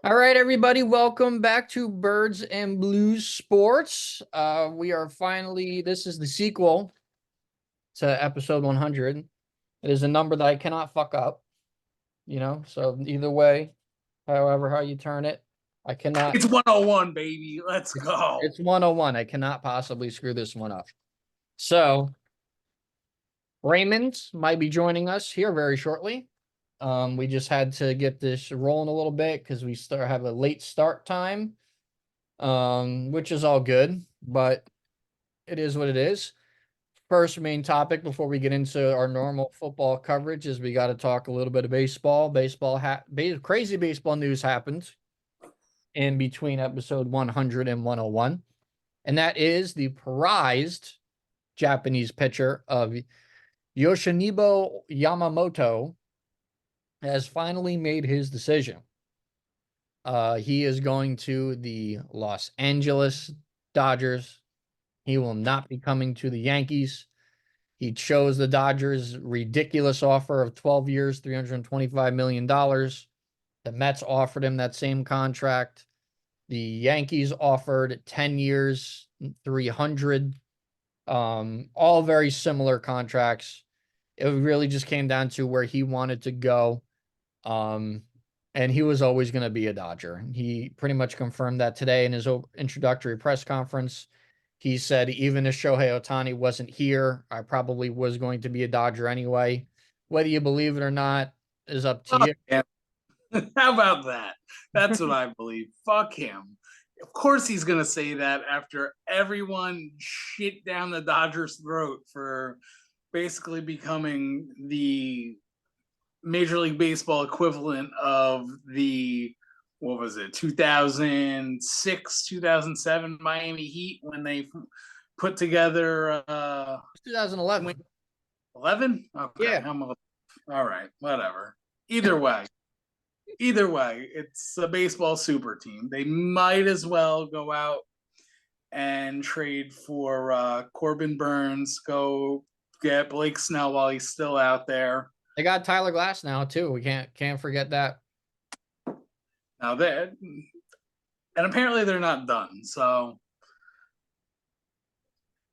All right, everybody, welcome back to Birds and Blues Sports. We are finally, this is the sequel to episode 100. It is a number that I cannot fuck up, so either way, how you turn it, I cannot. It's 101, baby. Let's go. It's 101. I cannot possibly screw this one up. So, Raymond might be joining us here very shortly. We just had to get this rolling a little bit because we have a late start time, which is all good, but it is what it is. First main topic before we get into our normal football coverage is we got to talk a little bit of baseball. Crazy baseball news happened in between episode 100 and 101, and that is the prized Japanese pitcher of Yoshinobu Yamamoto has finally made his decision. He is going to the Los Angeles Dodgers. He will not be coming to the Yankees. He chose the Dodgers' ridiculous offer of 12 years, $325 million. The Mets offered him that same contract. The Yankees offered 10 years, 300. All very similar contracts. It really just came down to where he wanted to go. And he was always going to be a Dodger. He pretty much confirmed that today in his introductory press conference. He said, even if Shohei Ohtani wasn't here, I probably was going to be a Dodger anyway. Whether you believe it or not is up to you. Yeah. How about that? That's what I believe. Fuck him. Of course he's going to say that after everyone shit down the Dodgers' throat for basically becoming the Major League Baseball equivalent of the, 2006, 2007 Miami Heat when they put together 2011. 11? Okay. Yeah. All right, whatever. Either way, it's a baseball super team. They might as well go out and trade for Corbin Burns, go get Blake Snell while he's still out there. They got Tyler Glass now too. We can't forget that. Now that, and apparently they're not done. So,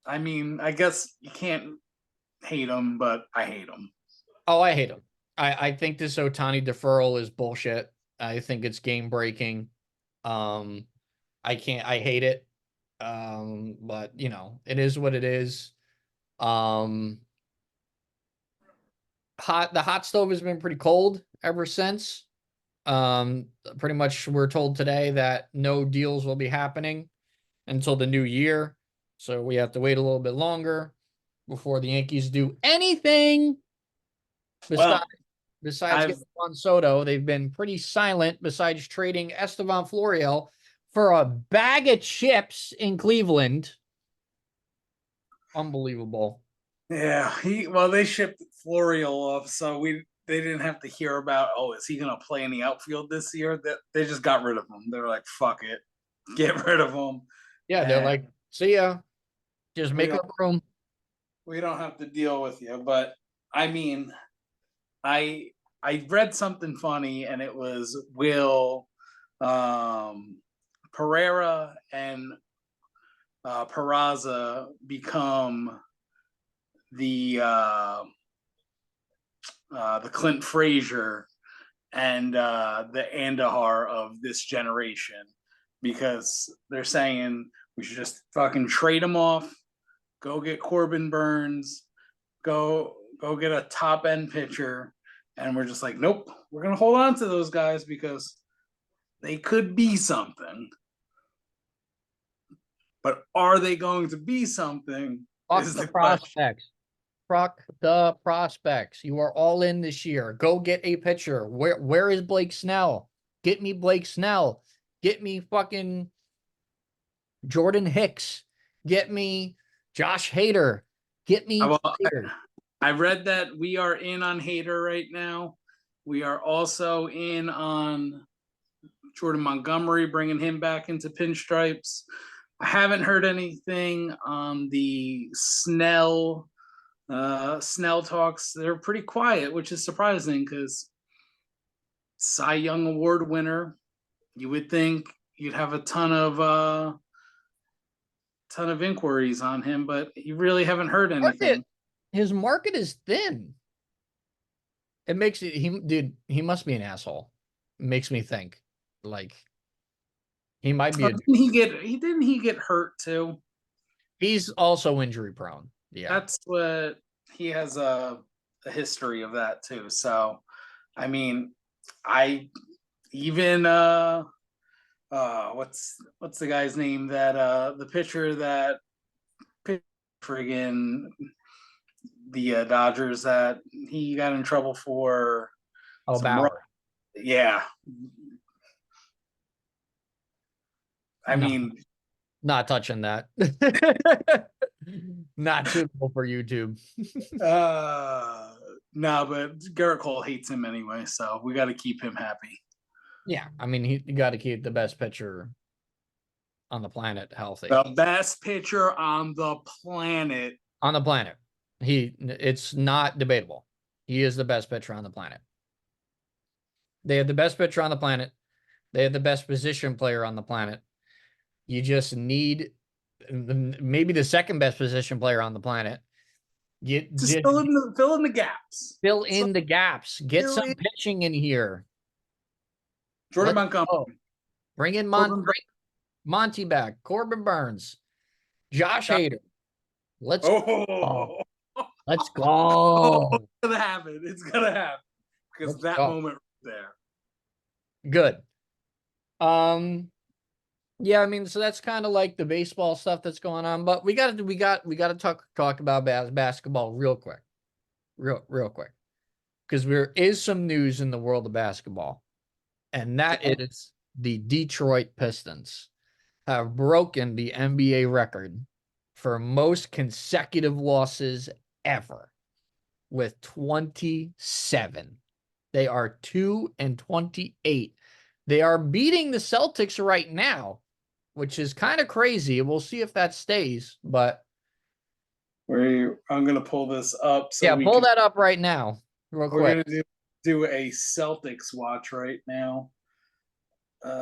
I mean, I guess you can't hate them, but I hate them. Oh, I hate him. I think this Ohtani deferral is bullshit. I think it's game breaking. I hate it. But it is what it is. The hot stove has been pretty cold ever since. Pretty much we're told today that no deals will be happening until the new year. So we have to wait a little bit longer before the Yankees do anything besides getting Juan Soto. They've been pretty silent besides trading Estevan Florial for a bag of chips in Cleveland. Unbelievable. Yeah, they shipped Florial off, so they didn't have to hear about, is he going to play in the outfield this year? They just got rid of him. They're like, fuck it, get rid of him. Yeah, they're like, see ya, just make up room. We don't have to deal with you. But I mean, I read something funny, and it was, will Pereira and Peraza become the Clint Frazier and the Andahar of this generation, because they're saying we should just fucking trade them off, go get Corbin Burns, go get a top end pitcher, and we're just like, nope, we're gonna hold on to those guys because they could be something. But are they going to be something? Fuck the prospects. Fuck the prospects. You are all in this year. Go get a pitcher. Where is Blake Snell? Get me Blake Snell. Get me fucking Jordan Hicks. Get me Josh Hader. Get me Hader. I read that we are in on Hader right now. We are also in on Jordan Montgomery, bringing him back into pinstripes. I haven't heard anything on the Snell talks. They're pretty quiet, which is surprising because Cy Young Award winner. You would think you'd have a ton of inquiries on him, but you really haven't heard Market, anything. his market is thin. It makes it dude, he must be an asshole. It makes me think. Like he might be Didn't he get hurt too? he's also injury prone. Yeah. That's what he has a history of that too. So I mean, I even what's the guy's name that the pitcher that friggin' the Dodgers that he got in trouble for Oh, some Bauer. yeah. I No, mean, not touching that. Not suitable for YouTube. no, but Garrett Cole hates him anyway, so we got to keep him happy. Yeah, I mean, you got to keep the best pitcher on the planet healthy. The best pitcher on the planet. On the planet. It's not debatable. He is the best pitcher on the planet. They have the best pitcher on the planet. They have the best position player on the planet. You just need maybe the second best position player on the planet. Just fill in the gaps. Fill in the gaps. Get some pitching in here. Jordan Montgomery. Bring in Monty back. Corbin Burns. Josh Hader. Let's go. Let's go. Oh, it's gonna happen. It's gonna happen. Because Let's that go. moment right there. Good. Yeah, I mean, so that's kind of like the baseball stuff that's going on, but we got to talk about basketball real quick. Real quick. Because there is some news in the world of basketball. And that is the Detroit Pistons have broken the NBA record for most consecutive losses ever with 27. They are 2-28. They are beating the Celtics right now, which is kind of crazy. We'll see if that stays, but I'm gonna pull this up. So yeah, pull that up right now, real quick. We're gonna do a Celtics watch right now. Where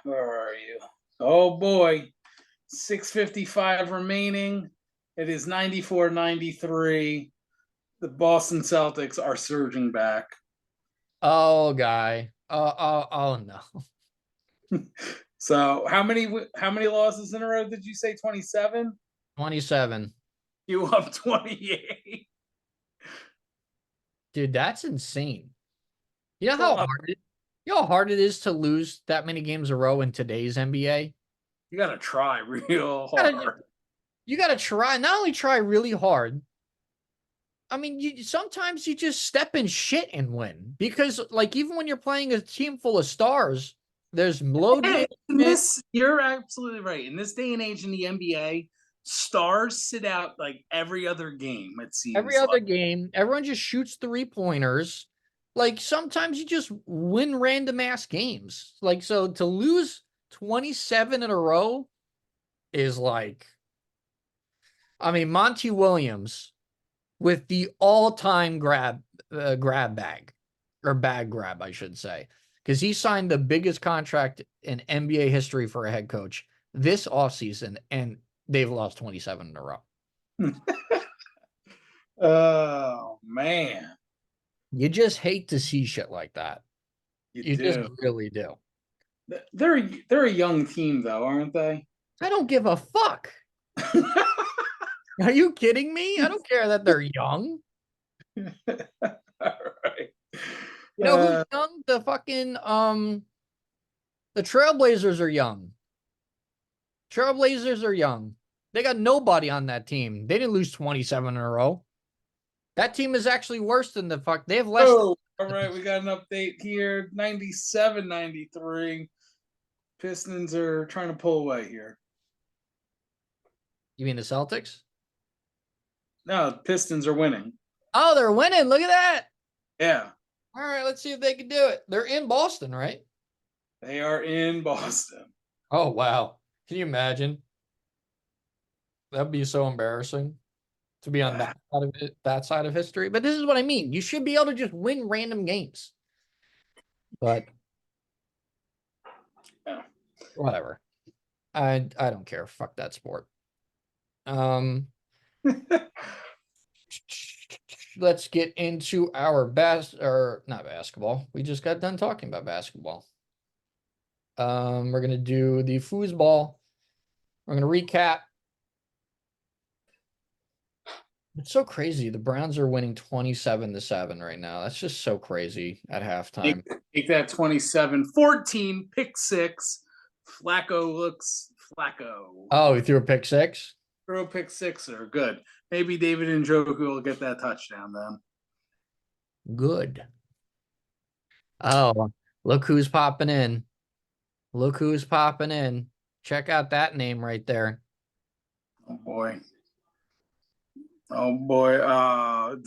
are you? Oh boy, 6:55 remaining. It is 94-93. The Boston Celtics are surging back. Oh, guy. Oh no. So how many losses in a row did you say? 27? 27. You up 28. Dude, that's insane. You know how hard it is to lose that many games in a row in today's NBA? You gotta try real hard. You gotta try, not only try really hard. I mean, sometimes you just step in shit and win. Because like even when you're playing a team full of stars, there's load management. You're absolutely right. In this day and age in the NBA, stars sit out like every other game, it seems. Every other game, everyone just shoots 3-pointers. Like sometimes you just win random ass games. Like so to lose 27 in a row is like, I mean, Monty Williams with the all-time grab bag or bag grab, I should say, because he signed the biggest contract in NBA history for a head coach this offseason, and they've lost 27 in a row. Oh man, you just hate to see shit like that. You just really do. They're a young team though, aren't they? I don't give a fuck. Are you kidding me? I don't care that they're young. All right. You know who's young? The fucking the Trailblazers are young. Trailblazers are young. They got nobody on that team. They didn't lose 27 in a row. That team is actually worse than the fuck. They have less. Oh, all right. We got an update here. 97-93. Pistons are trying to pull away here. You mean the Celtics? No, the Pistons are winning. Oh, they're winning. Look at that. Yeah. All right, let's see if they can do it. They're in Boston, right? They are in Boston. Oh, wow. Can you imagine? That'd be so embarrassing to be on that side of history. But this is what I mean. You should be able to just win random games. But Yeah. whatever. I don't care. Fuck that sport. Um let's get into our not basketball. We just got done talking about basketball. We're gonna do the foosball. We're gonna recap. It's so crazy. The Browns are winning 27-7 right now. That's just so crazy at halftime. Take that 27-14, pick six. Flacco looks Flacco. Oh, he threw a pick six? Throw a pick sixer. Good. Maybe David Njoku will get that touchdown then. Good. Oh, look who's popping in. Look who's popping in. Check out that name right there. Oh boy. Oh boy.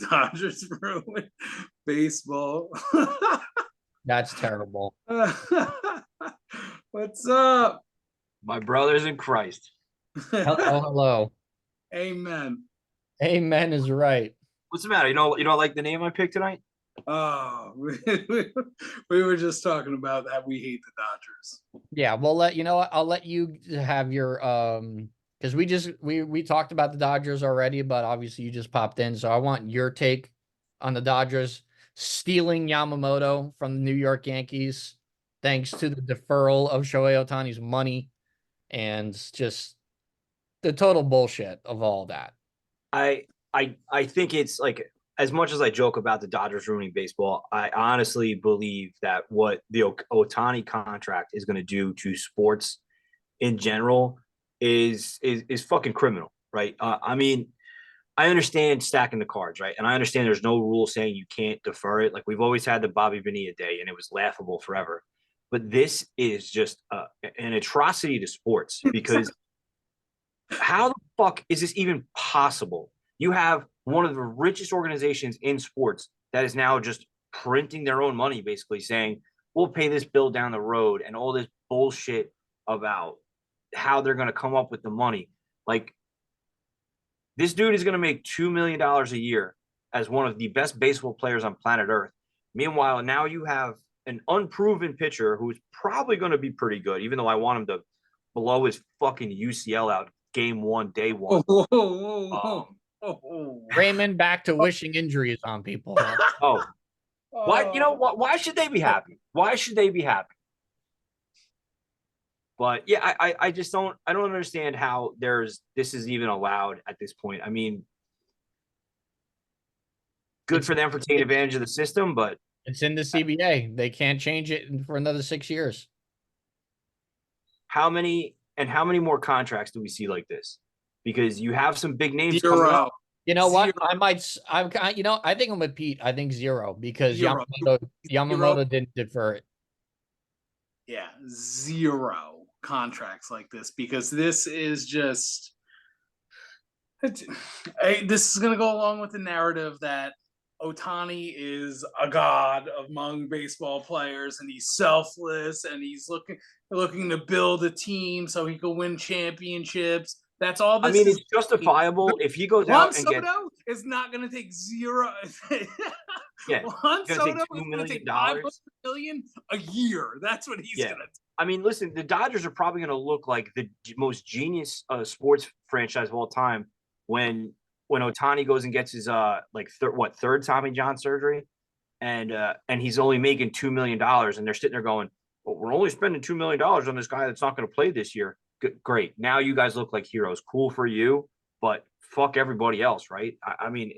Dodgers ruined baseball. That's terrible. What's up? My brothers in Christ. Hello, hello. Amen. Amen is right. What's the matter? You don't like the name I picked tonight? Oh, we were just talking about that we hate the Dodgers. Yeah, we'll let you know what, I'll let you have your because we talked about the Dodgers already, but obviously you just popped in, so I want your take on the Dodgers stealing Yamamoto from the New York Yankees thanks to the deferral of Shohei Ohtani's money and just the total bullshit of all that. I think it's like, as much as I joke about the Dodgers ruining baseball, I honestly believe that what the Ohtani contract is going to do to sports in general is fucking criminal, right? I mean, I understand stacking the cards, right? And I understand there's no rule saying you can't defer it. Like, we've always had the Bobby Bonilla day, and it was laughable forever. But this is just an atrocity to sports, because how the fuck is this even possible? You have one of the richest organizations in sports that is now just printing their own money, basically saying, we'll pay this bill down the road, and all this bullshit about how they're going to come up with the money. Like, this dude is going to make $2 million a year as one of the best baseball players on planet Earth. Meanwhile, now you have an unproven pitcher who's probably going to be pretty good, even though I want him to blow his fucking UCL out game one, day one. Raymond back to wishing injuries on people. Why? You know what? Why should they be happy? Why should they be happy? But yeah, I just don't understand how this is even allowed at this point. I mean, good for them for taking advantage of the system, but it's in the CBA. They can't change it for another 6 years. How many more contracts do we see like this? Because you have some big names Zero. coming up. You know what? I think I'm with Pete. I think zero, because Yamamoto didn't defer it. Yeah, zero contracts like this, because this is just this is going to go along with the narrative that Ohtani is a god among baseball players, and he's selfless, and he's looking to build a team so he can win championships. That's all this. I mean, it's justifiable if he goes out and Soto is not going to take zero. Yeah, Juan Soto is going to take $500 million a year. That's what he's going to do. I mean, listen, the Dodgers are probably going to look like the most genius sports franchise of all time when Ohtani goes and gets his third Tommy John surgery, and he's only making $2 million, and they're sitting there going, well, we're only spending $2 million on this guy that's not going to play this year. Great. Now you guys look like heroes. Cool for you, but fuck everybody else, right? I mean,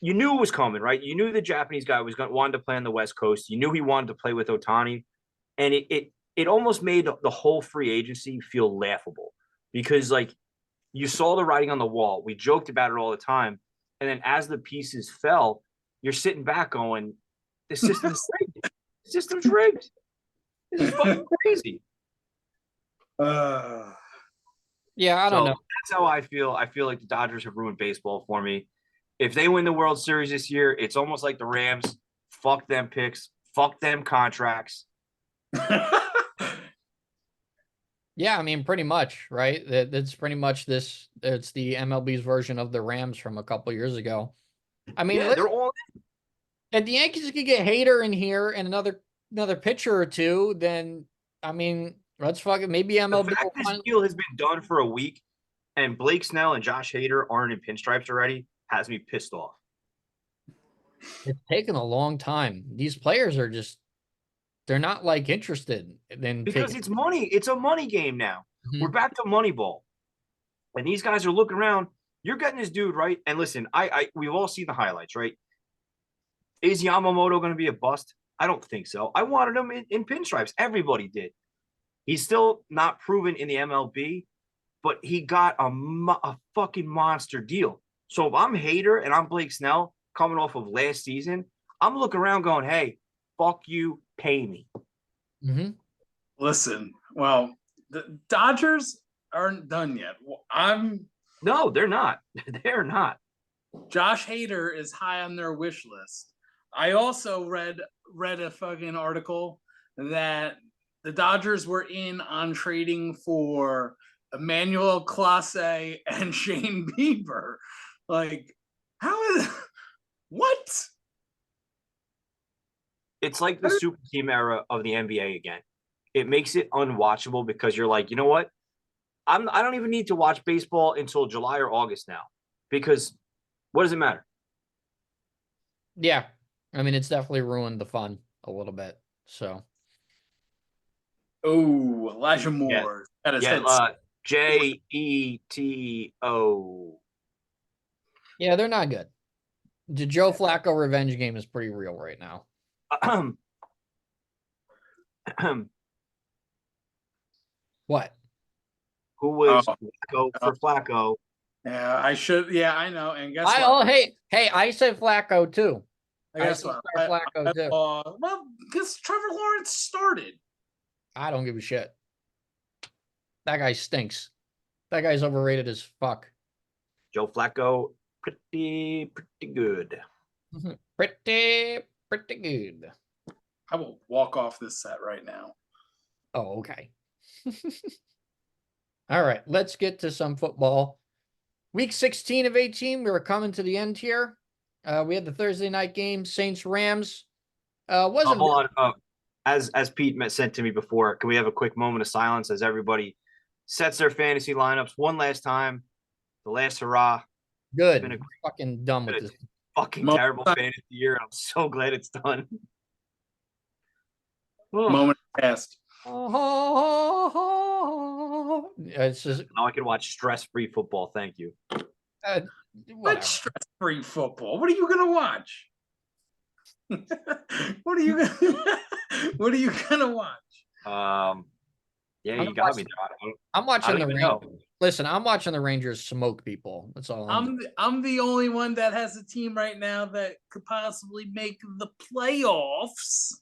you knew it was coming, right? You knew the Japanese guy wanted to play on the West Coast. You knew he wanted to play with Ohtani, and it almost made the whole free agency feel laughable, because like, you saw the writing on the wall. We joked about it all the time, and then as the pieces fell, you're sitting back going, "The system's rigged. The system's rigged. This is fucking crazy." Yeah, I don't know. That's how I feel. I feel like the Dodgers have ruined baseball for me. If they win the World Series this year, it's almost like the Rams. Fuck them picks. Fuck them contracts. Yeah, I mean, pretty much, right? That's pretty much this. It's the MLB's version of the Rams from a couple years ago. I mean, Yeah, they're all. if the Yankees could get Hader in here and another pitcher or two, then I mean, let's fucking maybe The MLB will fact this find. deal has been done for a week, and Blake Snell and Josh Hader aren't in pinstripes already, has me pissed off. It's taken a long time. These players are just they're not like interested in Because taking. it's money. It's a money game now. We're Mhm. back to Moneyball. And these guys are looking around. You're getting this dude, right? And listen, we've all seen the highlights, right? Is Yamamoto going to be a bust? I don't think so. I wanted him in pinstripes. Everybody did. He's still not proven in the MLB, but he got a fucking monster deal. So if I'm Hader and I'm Blake Snell coming off of last season, I'm looking around going, hey, fuck you, pay me. Mm-hmm. Listen, well, the Dodgers aren't done yet. No, they're not. They're not. Josh Hader is high on their wish list. I also read a fucking article that the Dodgers were in on trading for Emmanuel Clase and Shane Bieber. Like, how is what? It's like the super team era of the NBA again. It makes it unwatchable because you're like, you know what? I don't even need to watch baseball until July or August now because what does it matter? Yeah, I mean, it's definitely ruined the fun a little bit. So Oh, Elijah Yeah, Moore got his yeah. head. Jeto. yeah, they're not good. The Joe Flacco revenge game is pretty real right now. What? Who was Oh, Flacco for Flacco? yeah, I should. Yeah, I know. And guess I what? oh hey, I said Flacco too. I guess said what? start Flacco too. Well, because Trevor Lawrence started. I don't give a shit. That guy stinks. That guy's overrated as fuck. Joe Flacco, pretty good. Pretty good. I will walk off this set right now. Oh, okay. All right, let's get to some football. Week 16 of 18, we were coming to the end here. We had the Thursday night game, Saints Rams. Wasn't Hold on. As Pete sent to me before, can we have a quick moment of silence as everybody sets their fantasy lineups one last time? The last hurrah. good. Been a Fucking done with been a this. fucking terrible fantasy year, and I'm so glad it's done. Moment passed. It's just Now I can watch stress-free football. Thank you. What whatever. stress-free football? What are you gonna watch? What are you gonna What are you gonna watch? Yeah, I'm you got me. watching- I I'm watching don't the even Rangers. know. Listen, I'm watching the Rangers smoke people. That's all I'm doing. I'm the only one that has a team right now that could possibly make the playoffs.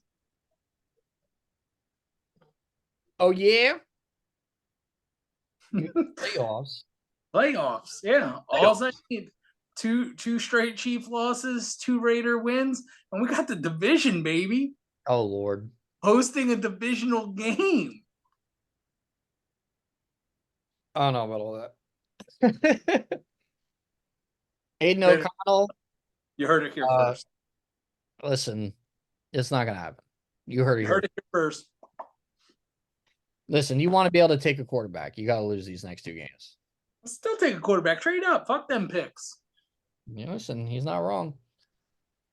Oh yeah, playoffs. Playoffs, yeah. All I need two straight Chief losses, 2 Raider wins, and we got the division, baby. Oh Lord. Hosting a divisional game. I don't know about all that. Aiden O'Connell. You heard it here first. Listen, it's not gonna happen. You heard it You here. heard it here first. Listen, you want to be able to take a quarterback, you got to lose these next 2 games. Still take a quarterback. Trade up. Fuck them picks. Yeah, listen, he's not wrong.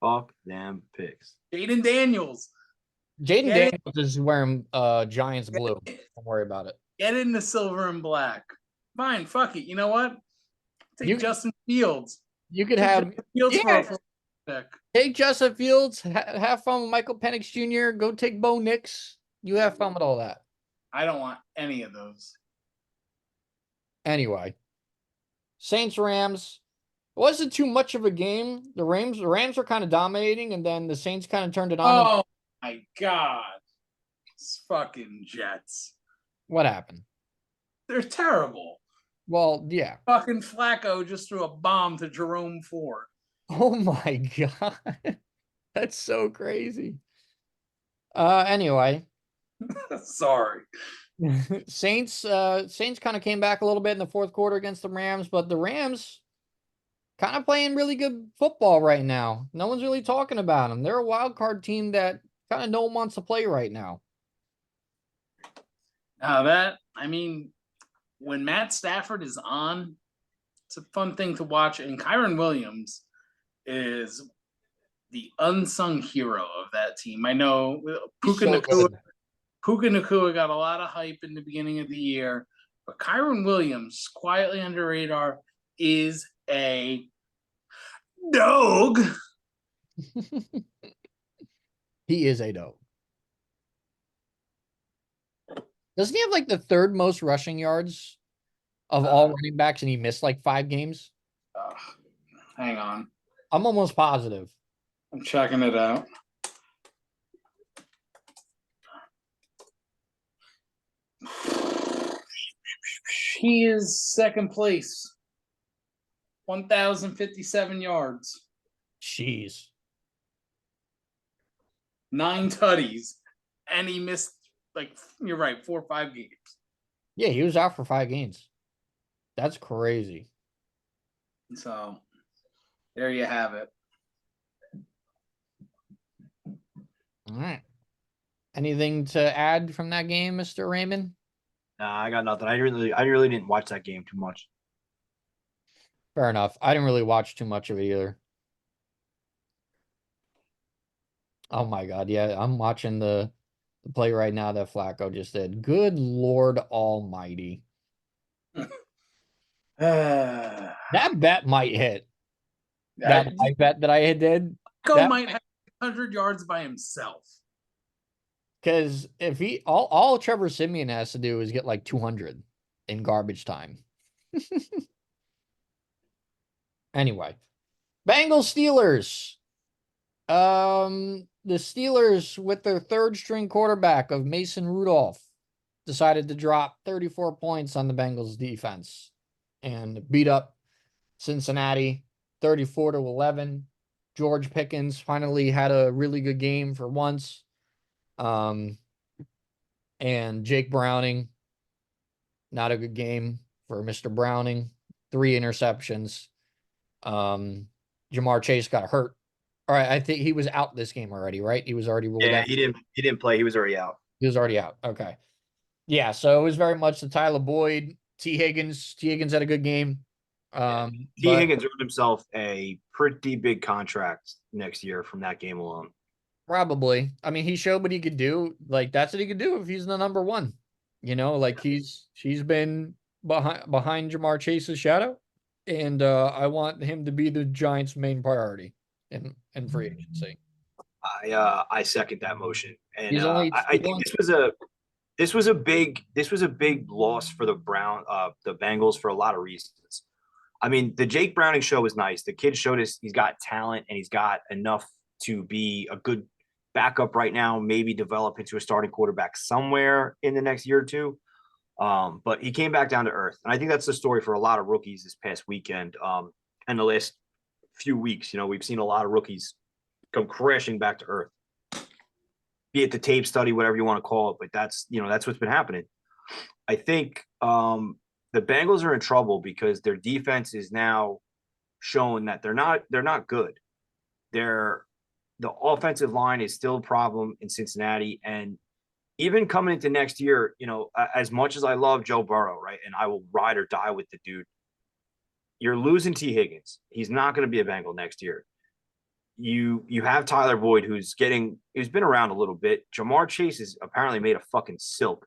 Fuck them picks. Jaden Daniels. Jaden Get it. Daniels is wearing Giants blue. Don't worry about it. Get into silver and black. Fine. Fuck it. You know what? Take You- Justin Fields. You could Take have Justin Fields for a first pick. take Justin Fields, have fun with Michael Penix Jr., go take Bo Nix. You have fun with all that. I don't want any of those. Anyway, Saints Rams wasn't too much of a game. The Rams were kind of dominating, and then the Saints kind of turned it on. Oh my god. It's fucking Jets. What happened? They're terrible. Well, yeah. Fucking Flacco just threw a bomb to Jerome Ford. Oh my god. That's so crazy. Anyway. Sorry. Saints kind of came back a little bit in the fourth quarter against the Rams, but the Rams kind of playing really good football right now. No one's really talking about them. They're a wild card team that kind of no one wants to play right now. When Matt Stafford is on, it's a fun thing to watch. And Kyron Williams is the unsung hero of that team. I know Puka Nacua got a lot of hype in the beginning of the year, but Kyron Williams, quietly under radar, is a dog. He is a dog. Doesn't he have like the third most rushing yards of all running backs, and he missed like 5 games? Hang on. I'm almost positive. I'm checking it out. He is second place. 1,057 yards. Jeez. 9 tutties. And he missed, you're right, 4 or 5 games. Yeah, he was out for 5 games. That's crazy. So, there you have it. All right. Anything to add from that game, Mr. Raymond? Nah, I got nothing. I really didn't watch that game too much. Fair enough. I didn't really watch too much of it either. Oh my God. Yeah, I'm watching the play right now that Flacco just did. Good Lord Almighty. That bet might hit. That I bet that I did. Flacco might have 100 yards by himself. Because if he all Trevor Siemian has to do is get like 200 in garbage time. Anyway, Bengals Steelers. The Steelers with their third string quarterback of Mason Rudolph decided to drop 34 points on the Bengals defense and beat up Cincinnati 34-11. George Pickens finally had a really good game for once. And Jake Browning, not a good game for Mr. Browning. 3 interceptions. Jamar Chase got hurt. All right, I think he was out this game already, right? He was already ruled out. He didn't play. He was already out. He was already out. Okay. Yeah, so it was very much the Tyler Boyd, T. Higgins. T. Higgins had a good game. T. Higgins earned himself a pretty big contract next year from that game alone. Probably. I mean, he showed what he could do. Like, that's what he could do if he's the number 1. You know, like he's been behind Jamar Chase's shadow, and I want him to be the Giants' main priority in free agency. I second that motion, and I think this was a big loss for the Bengals for a lot of reasons. I mean, the Jake Browning show was nice. The kid showed us he's got talent and he's got enough to be a good backup right now, maybe develop into a starting quarterback somewhere in the next year or two. But he came back down to earth. And I think that's the story for a lot of rookies this past weekend. And the last few weeks, we've seen a lot of rookies come crashing back to earth. Be it the tape study, whatever you want to call it, but that's what's been happening. I think the Bengals are in trouble because their defense is now showing that they're not good. The offensive line is still a problem in Cincinnati, and even coming into next year, as much as I love Joe Burrow, right, and I will ride or die with the dude, you're losing T. Higgins. He's not going to be a Bengal next year. You have Tyler Boyd, who's been around a little bit. Jamar Chase is apparently made of fucking silk.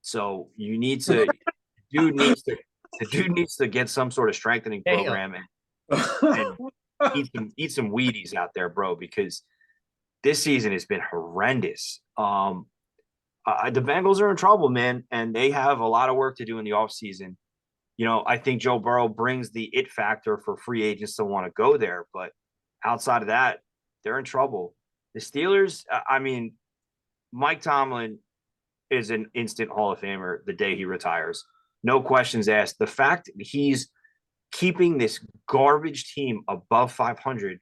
So you need to the dude needs to get some sort of strengthening program and eat some Wheaties out there, bro, because this season has been horrendous. The Bengals are in trouble, man, and they have a lot of work to do in the offseason. I think Joe Burrow brings the it factor for free agents to want to go there, but outside of that, they're in trouble. The Steelers, Mike Tomlin is an instant Hall of Famer the day he retires. No questions asked. The fact that he's keeping this garbage team above 500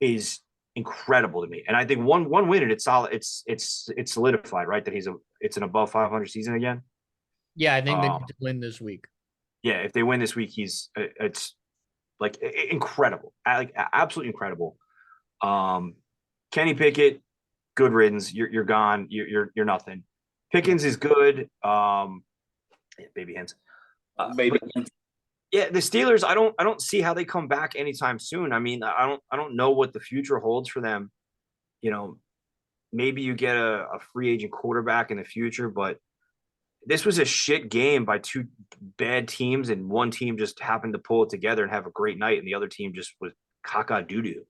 is incredible to me. And I think one win and it's solid. It's solidified, right? That it's an above 500 season again. Yeah, I think they need to win this week. Yeah, if they win this week, it's like incredible, like absolutely incredible. Kenny Pickett, good riddance. You're gone. You're nothing. Pickens is good. Baby hands. Baby. Yeah, the Steelers. I don't see how they come back anytime soon. I mean, I don't know what the future holds for them. You know, maybe you get a free agent quarterback in the future, but this was a shit game by two bad teams, and one team just happened to pull it together and have a great night, and the other team just was caca doo doo.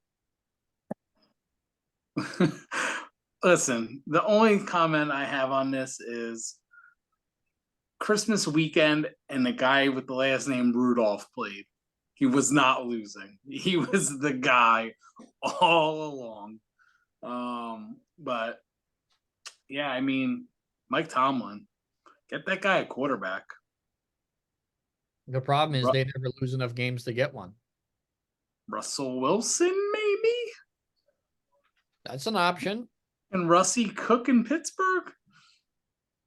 Listen, the only comment I have on this is Christmas weekend and the guy with the last name Rudolph played. He was not losing. He was the guy all along. But yeah, I mean, Mike Tomlin, get that guy a quarterback. The problem is they never lose enough games to get one. Russell Wilson, maybe? That's an option. And Russie Cook in Pittsburgh?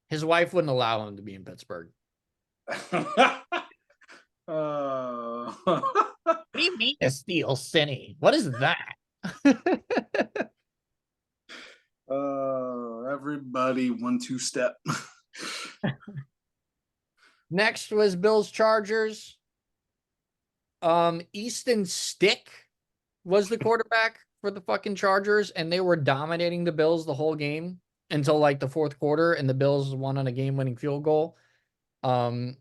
His wife wouldn't allow him to be in Pittsburgh. What do you mean a Steel City? What is that? Everybody 1-2 step. Next was Bills Chargers. Easton Stick was the quarterback for the fucking Chargers, and they were dominating the Bills the whole game until like the fourth quarter, and the Bills won on a game-winning field goal. That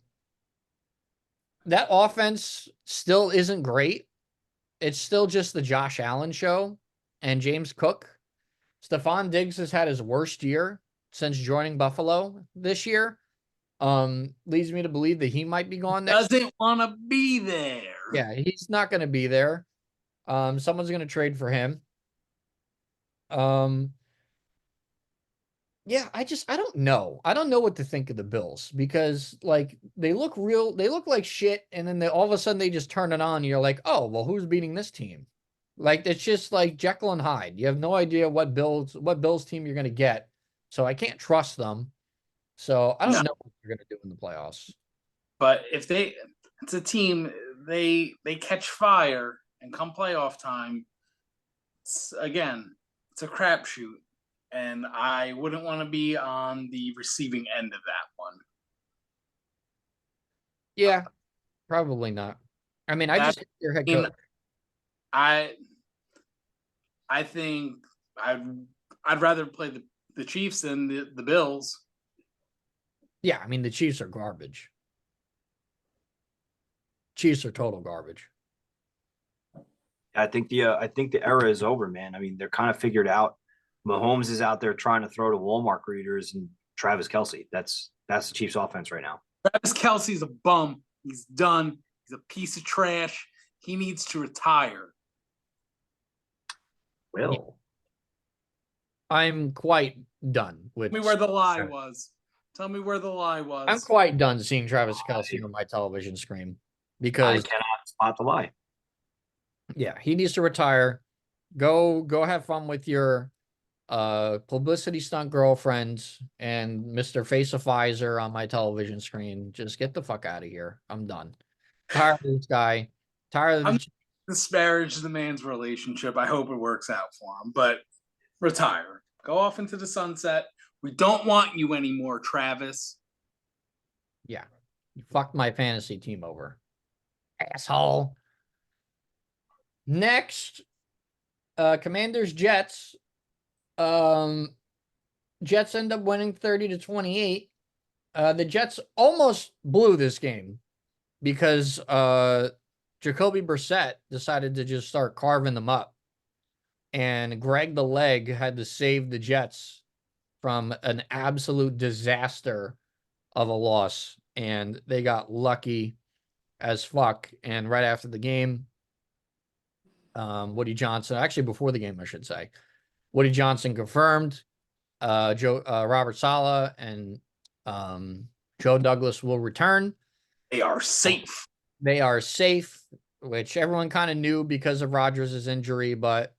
offense still isn't great. It's still just the Josh Allen show and James Cook. Stephon Diggs has had his worst year since joining Buffalo this year. Leads me to believe that he might be gone next. Doesn't want to be there. Yeah, he's not going to be there. Someone's going to trade for him. Yeah, I don't know. I don't know what to think of the Bills because like they look like shit, and then all of a sudden they just turn it on and you're like, oh, well, who's beating this team? Like it's just like Jekyll and Hyde. You have no idea what Bills team you're gonna get. So I can't trust them. So I don't know what they're gonna do in the playoffs. But if it's a team, they catch fire and come playoff time, it's a crapshoot. And I wouldn't want to be on the receiving end of that one. Yeah, probably not. I mean, I just hate your head coach. I think I'd rather play the Chiefs than the Bills. Yeah, I mean the Chiefs are garbage. Chiefs are total garbage. I think the era is over, man. I mean, they're kind of figured out. Mahomes is out there trying to throw to Walmart greeters, and Travis Kelce. That's the Chiefs' offense right now. Travis Kelce's a bum. He's done. He's a piece of trash. He needs to retire. Well, I'm quite done with. Tell me where the lie was. Tell me where the lie was. I'm quite done seeing Travis Kelce on my television screen because I cannot spot the lie. Yeah, he needs to retire. Go have fun with your publicity stunt girlfriend and Mr. Faceifizer on my television screen. Just get the fuck out of here. I'm done. Tired of this guy. Tired of disparage the man's relationship. I hope it works out for him, but retire. Go off into the sunset. We don't want you anymore, Travis. Yeah. You fucked my fantasy team over. Asshole. Next, Commanders Jets. Jets end up winning 30-28. The Jets almost blew this game because Jacoby Brissett decided to just start carving them up. And Greg the Leg had to save the Jets from an absolute disaster of a loss. And they got lucky as fuck. And right after the game, Woody Johnson, actually before the game, I should say, Woody Johnson confirmed Robert Saleh and Joe Douglas will return. They are safe. They are safe, which everyone kind of knew because of Rodgers' injury. But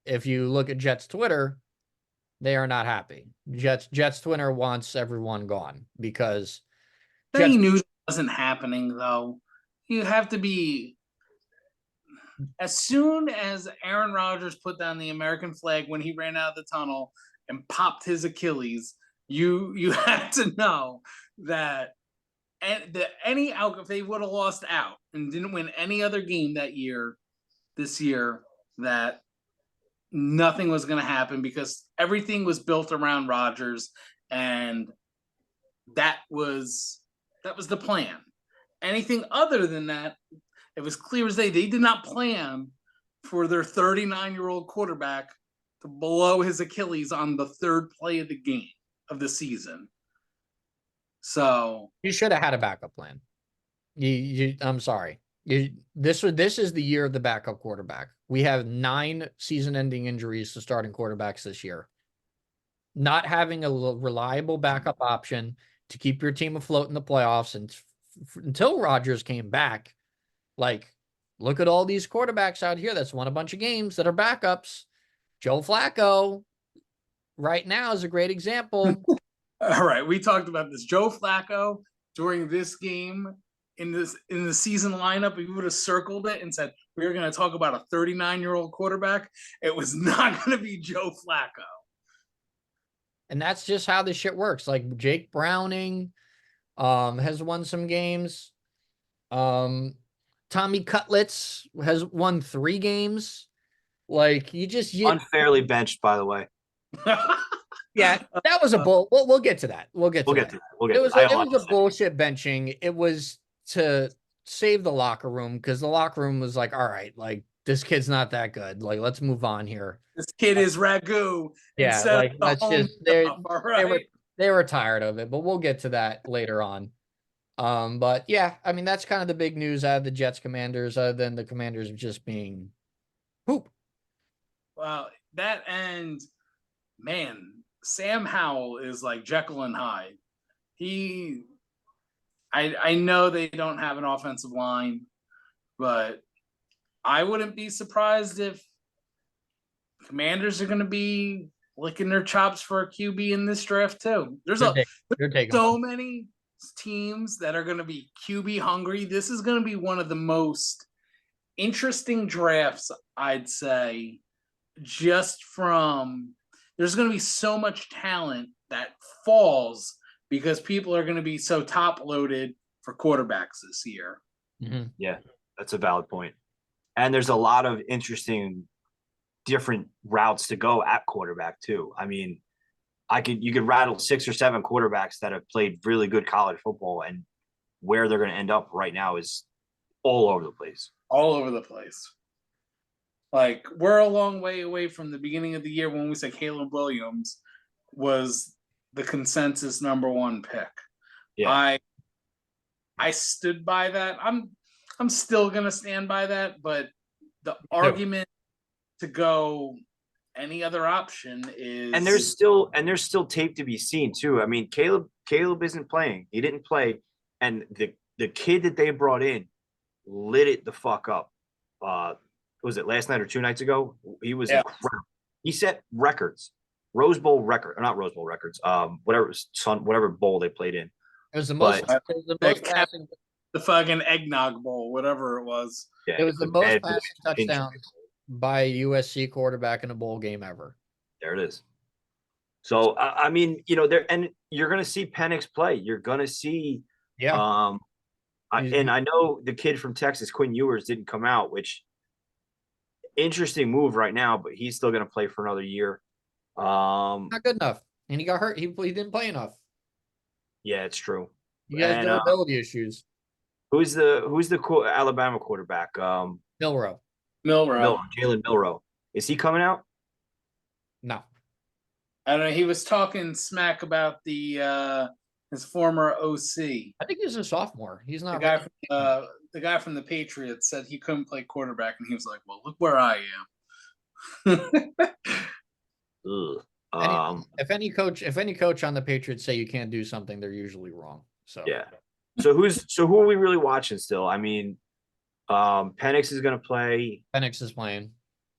if you look at Jets Twitter, they are not happy. Jets Twitter wants everyone gone because They Jets- knew it wasn't happening, though. You have to be. As soon as Aaron Rodgers put down the American flag when he ran out of the tunnel and popped his Achilles, you had to know that any out if they would have lost out and didn't win any other game this year, that nothing was going to happen because everything was built around Rodgers, and that was the plan. Anything other than that, it was clear as day. They did not plan for their 39-year-old quarterback to blow his Achilles on the third play of the game of the season. So You should have had a backup plan. I'm sorry. This is the year of the backup quarterback. We have 9 season-ending injuries to starting quarterbacks this year. Not having a reliable backup option to keep your team afloat in the playoffs until Rodgers came back. Like, look at all these quarterbacks out here that's won a bunch of games that are backups. Joe Flacco right now is a great example. all right, we talked about this. Joe Flacco during this game in the season lineup, if you would have circled it and said we were going to talk about a 39-year-old quarterback, it was not going to be Joe Flacco. And that's just how this shit works. Like Jake Browning has won some games. Tommy Cutlets has won 3 games. Like you Unfairly benched, by the way. Yeah, that was a bull. We'll get to that. We'll get to that. It was a bullshit benching. It was to save the locker room because the locker room was like, all right, like this kid's not that good. Like let's move on here. This kid is ragu. Yeah, like let's just right? they were tired of it, but we'll get to that later on. But yeah, I mean that's kind of the big news out of the Jets Commanders, other than the Commanders just being poop. Well, that and man, Sam Howell is like Jekyll and Hyde. I know they don't have an offensive line, but I wouldn't be surprised if Commanders are going to be licking their chops for a QB in this draft too. There's so many teams that are going to be QB hungry. This is going to be one of the most interesting drafts, I'd say, just from there's going to be so much talent that falls because people are going to be so top loaded for quarterbacks this year. Mm-hmm. Yeah, that's a valid point. And there's a lot of interesting different routes to go at quarterback too. I mean, you could rattle 6 or 7 quarterbacks that have played really good college football, and where they're going to end up right now is all over the place. All over the place. Like, we're a long way away from the beginning of the year when we said Caleb Williams was the consensus #1 pick. Yeah. I stood by that. I'm still gonna stand by that, but the argument to go any other option is and there's still tape to be seen too. I mean, Caleb isn't playing. He didn't play, and the kid that they brought in lit it the fuck up. Was it last night or 2 nights ago? He was incredible. He set records, Rose Bowl record, or not Rose Bowl records. Whatever bowl they played in. It was the most passing. The fucking eggnog bowl, whatever it was. Yeah, it was the most passing touchdowns by a USC quarterback in a bowl game ever. There it is. So I mean, and you're going to see Penix play. You're going to see, and I know the kid from Texas, Quinn Ewers, didn't come out, which interesting move right now, but he's still going to play for another year. Not good enough, and he got hurt. He didn't play enough. Yeah, it's true. He has durability issues. Who's the Alabama quarterback? Milroe. Jalen Milroe. Is he coming out? No. I don't know. He was talking smack about his former OC. I think he's a sophomore. He's not. The guy from the Patriots said he couldn't play quarterback, and he was like, "Well, look where I am." If any coach on the Patriots say you can't do something, they're usually wrong. So yeah. So who are we really watching still? I mean, Penix is going to play. Penix is playing,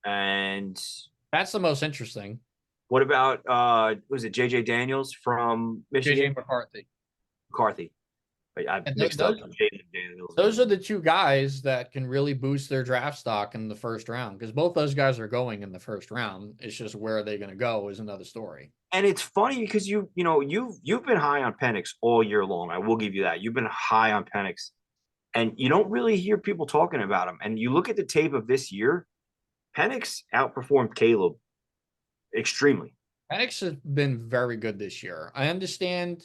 and that's the most interesting. What about was it JJ Daniels from Michigan? JJ McCarthy. I And mixed up Jaden Daniels. those are the two guys that can really boost their draft stock in the first round because both those guys are going in the first round. It's just where are they going to go is another story. And it's funny because you've been high on Penix all year long. I will give you that. You've been high on Penix, and you don't really hear people talking about him. And you look at the tape of this year, Penix outperformed Caleb extremely. Penix has been very good this year. I understand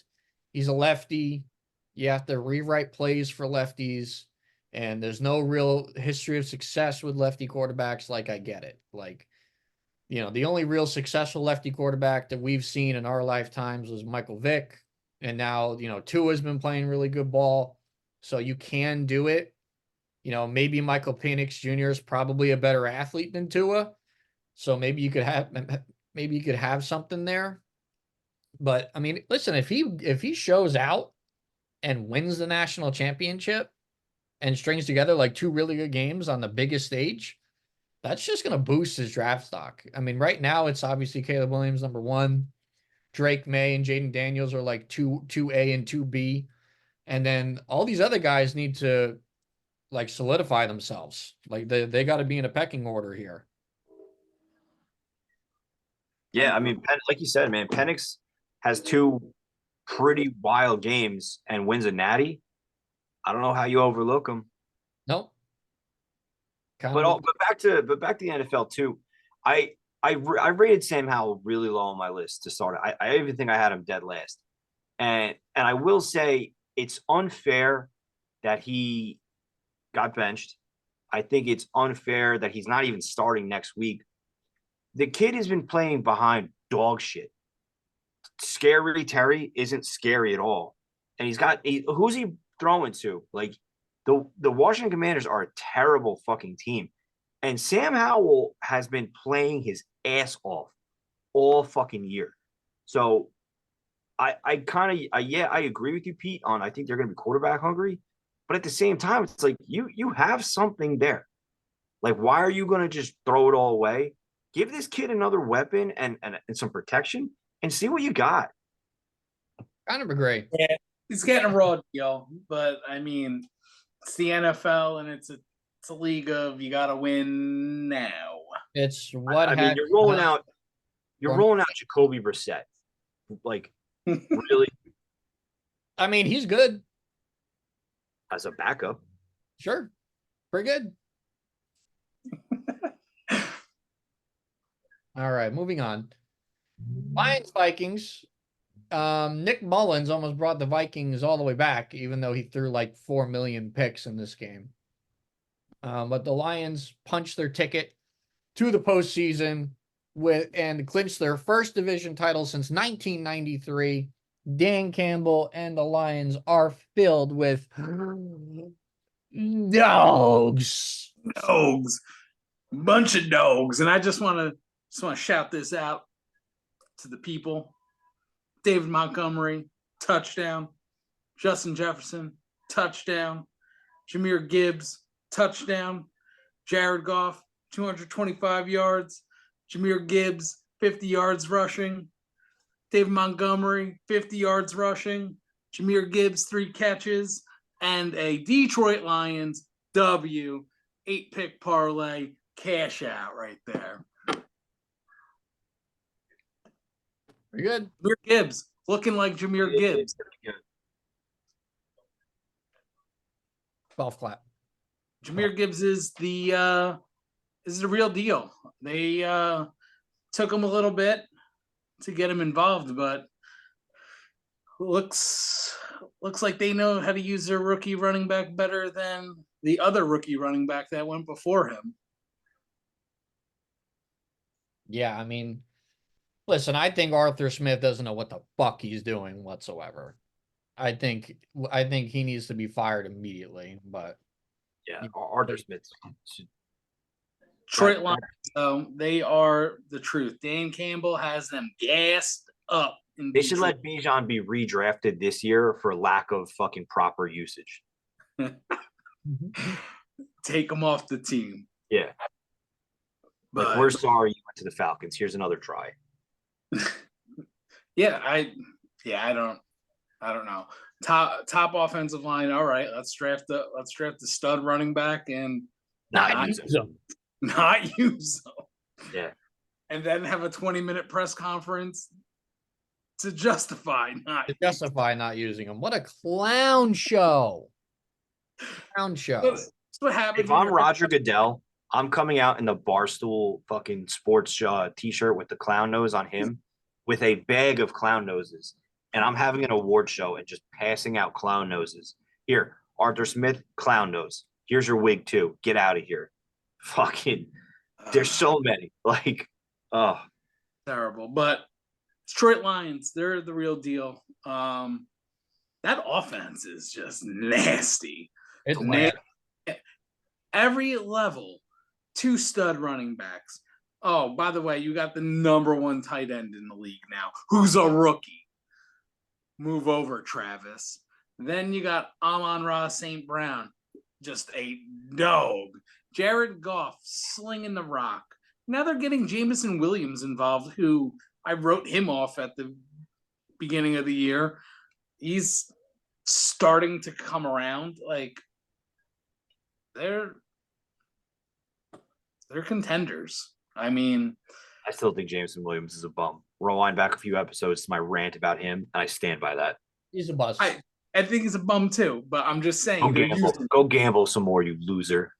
he's a lefty. You have to rewrite plays for lefties, and there's no real history of success with lefty quarterbacks. Like, I get it. Like, the only real successful lefty quarterback that we've seen in our lifetimes was Michael Vick. And now, Tua's been playing really good ball. So you can do it. Maybe Michael Penix Jr. is probably a better athlete than Tua. So maybe you could have something there. But I mean, listen, if he shows out and wins the national championship and strings together like two really good games on the biggest stage, that's just going to boost his draft stock. I mean, right now it's obviously Caleb Williams number 1, Drake May and Jaden Daniels are like 2A and 2B, and then all these other guys need to like solidify themselves. Like they got to be in a pecking order here. Yeah, I mean, like you said, man, Penix has 2 pretty wild games and wins a natty. I don't know how you overlook him. Nope. But back to the NFL too. I rated Sam Howell really low on my list to start. I even think I had him dead last. And I will say it's unfair that he got benched. I think it's unfair that he's not even starting next week. The kid has been playing behind dog shit. Scary Terry isn't scary at all. And who's he throwing to? Like the Washington Commanders are a terrible fucking team. And Sam Howell has been playing his ass off all fucking year. So I agree with you, Pete, on I think they're gonna be quarterback hungry. But at the same time, it's like you have something there. Like, why are you gonna just throw it all away? Give this kid another weapon and some protection and see what you got. Kind of agree. Yeah, he's getting a raw deal, but I mean, it's the NFL and it's a league of you got to win now. It's what I mean, you're rolling out Jacoby Brissett. Like, really? I mean, he's good. As a backup. Sure. Pretty good. All right, moving on. Lions Vikings. Nick Mullins almost brought the Vikings all the way back, even though he threw like 4 million picks in this game. But the Lions punched their ticket to the postseason and clinched their first division title since 1993. Dan Campbell and the Lions are filled with dogs. Bunch of dogs. And I just want to shout this out to the people. David Montgomery, touchdown. Justin Jefferson, touchdown. Jahmyr Gibbs, touchdown. Jared Goff, 225 yards. Jahmyr Gibbs, 50 yards rushing. David Montgomery, 50 yards rushing. Jahmyr Gibbs, 3 catches. And a Detroit Lions W, 8-pick parlay, cash out right there. Very good. Jahmyr Gibbs, looking like Jahmyr Gibbs. Golf clap. Jahmyr Gibbs is the real deal. They took him a little bit to get him involved, but looks like they know how to use their rookie running back better than the other rookie running back that went before him. Yeah, I mean, listen, I think Arthur Smith doesn't know what the fuck he's doing whatsoever. I think he needs to be fired immediately, but yeah, Arthur Smith. Detroit Lions, though, they are the truth. Dan Campbell has them gassed up. They should let Bijan be redrafted this year for lack of fucking proper usage. Take him off the team. Yeah. But we're sorry you went to the Falcons. Here's another try. I don't know. top offensive line. All right, let's draft the stud running back and Not use use them. not use them. Yeah. And then have a 20-minute press conference to justify not To justify not using him. What a clown show. Clown show. That's what happens. If when I'm you're- Roger Goodell, I'm coming out in the Barstool fucking sports t-shirt with the clown nose on him with a bag of clown noses. And I'm having an award show and just passing out clown noses. Here, Arthur Smith, clown nose. Here's your wig too. Get out of here. Fucking, there's so many. Like, oh, terrible. But Detroit Lions, they're the real deal. That offense is just nasty. It's Na- Every level, 2 stud running backs. Oh, by the way, you got the #1 tight end in the league now, who's a rookie. Move over, Travis. Then you got Amon-Ra St. Brown, just a dog. Jared Goff slinging the rock. Now they're getting Jameson Williams involved, who I wrote him off at the beginning of the year. He's starting to come around. Like, they're contenders. I mean, I still think Jameson Williams is a bum. Rewind back a few episodes to my rant about him, and I stand by that. He's a bust. I think he's a bum too, but I'm just saying. Go gamble some more, you loser.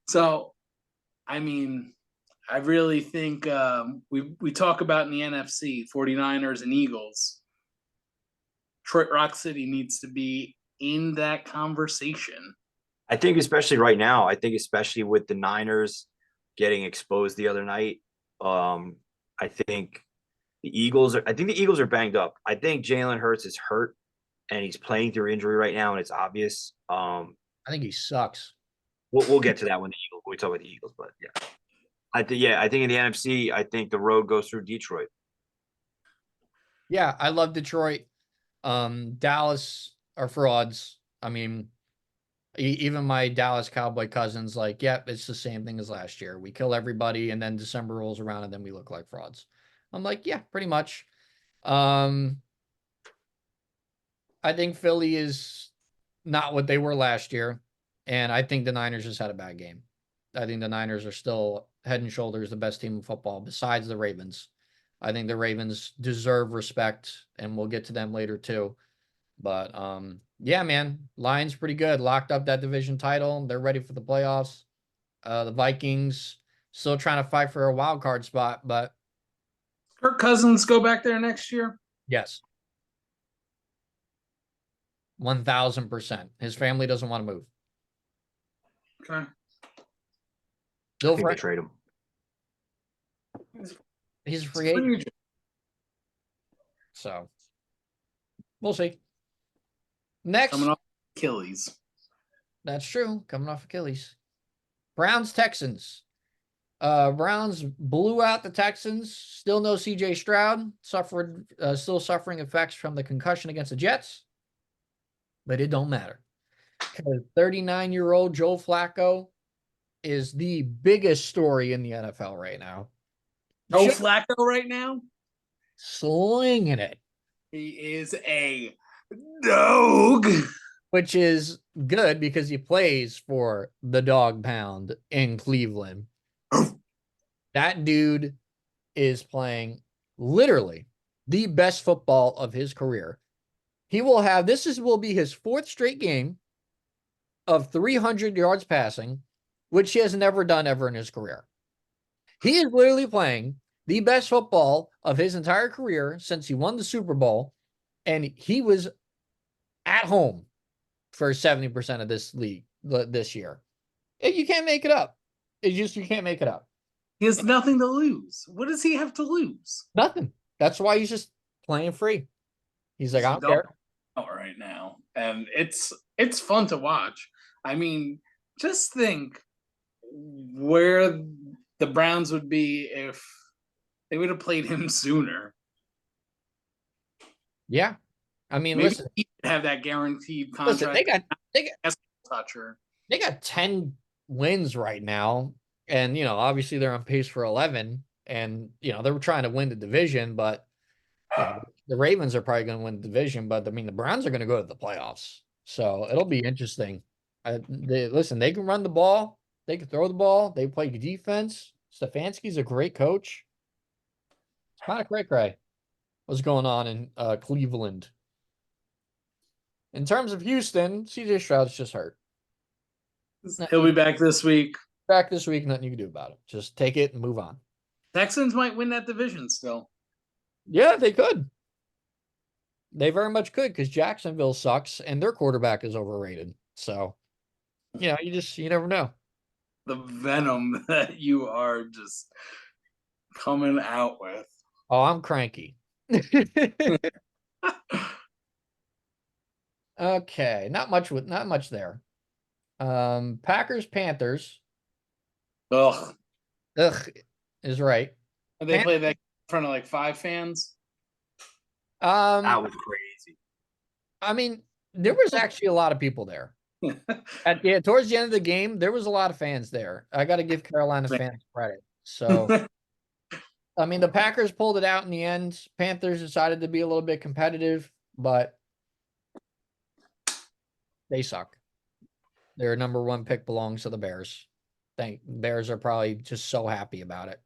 So, I mean, I really think we talk about in the NFC, 49ers and Eagles. Detroit Rock City needs to be in that conversation. I think especially right now, especially with the Niners getting exposed the other night, I think the Eagles are banged up. I think Jalen Hurts is hurt and he's playing through injury right now, and it's obvious. I think he sucks. We'll get to that when we talk about the Eagles, but yeah. I think in the NFC, I think the road goes through Detroit. Yeah, I love Detroit. Dallas are frauds. I mean, even my Dallas Cowboy cousins, like, yep, it's the same thing as last year. We kill everybody, and then December rolls around, and then we look like frauds. I'm like, yeah, pretty much. I think Philly is not what they were last year, and I think the Niners just had a bad game. I think the Niners are still head and shoulders the best team in football besides the Ravens. I think the Ravens deserve respect, and we'll get to them later too. But yeah, man, Lions pretty good. Locked up that division title. They're ready for the playoffs. The Vikings still trying to fight for a wild card spot, but Kirk Cousins go back there next year? yes. 1,000%. His family doesn't want to move. Okay. I think they trade him. He's a free agent. So we'll see. Next. Coming off Achilles. That's true. Coming off Achilles. Browns, Texans. Browns blew out the Texans. Still no CJ Stroud. Still suffering effects from the concussion against the Jets. But it don't matter. Because 39-year-old Joe Flacco is the biggest story in the NFL right now. Joe Flacco right now? Slinging it. He is a dog. Which is good because he plays for the Dog Pound in Cleveland. That dude is playing literally the best football of his career. Will be his 4th straight game of 300 yards passing, which he has never done ever in his career. He is literally playing the best football of his entire career since he won the Super Bowl, and he was at home for 70% of this league this year. You can't make it up. You can't make it up. He has nothing to lose. What does he have to lose? Nothing. That's why he's just playing free. He's like, I don't care. Right now, and it's fun to watch. I mean, just think where the Browns would be if they would have played him sooner. Yeah, I mean, Maybe listen, he could have that guaranteed contract. Listen, they got toucher. They got 10 wins right now, and obviously they're on pace for 11, and they were trying to win the division, but Yeah, the Ravens are probably going to win the division, but I mean, the Browns are going to go to the playoffs. So it'll be interesting. Listen, they can run the ball, they can throw the ball, they play defense. Stefanski's a great coach. It's kind of cray-cray what's going on in Cleveland. In terms of Houston, CJ Stroud's just hurt. He'll be back this week. Back this week, nothing you can do about it. Just take it and move on. Texans might win that division still. Yeah, they could. They very much could because Jacksonville sucks and their quarterback is overrated. So, you never know. The venom that you are just coming out with. Oh, I'm cranky. Okay, not much there. Packers, Panthers. Ugh. Ugh is right. And they played that in front of like 5 fans. That was crazy. I mean, there was actually a lot of people there. Towards the end of the game, there was a lot of fans there. I got to give Carolina fans credit. So, I mean, the Packers pulled it out in the end. Panthers decided to be a little bit competitive, but they suck. Their number 1 pick belongs to the Bears. Bears are probably just so happy about it.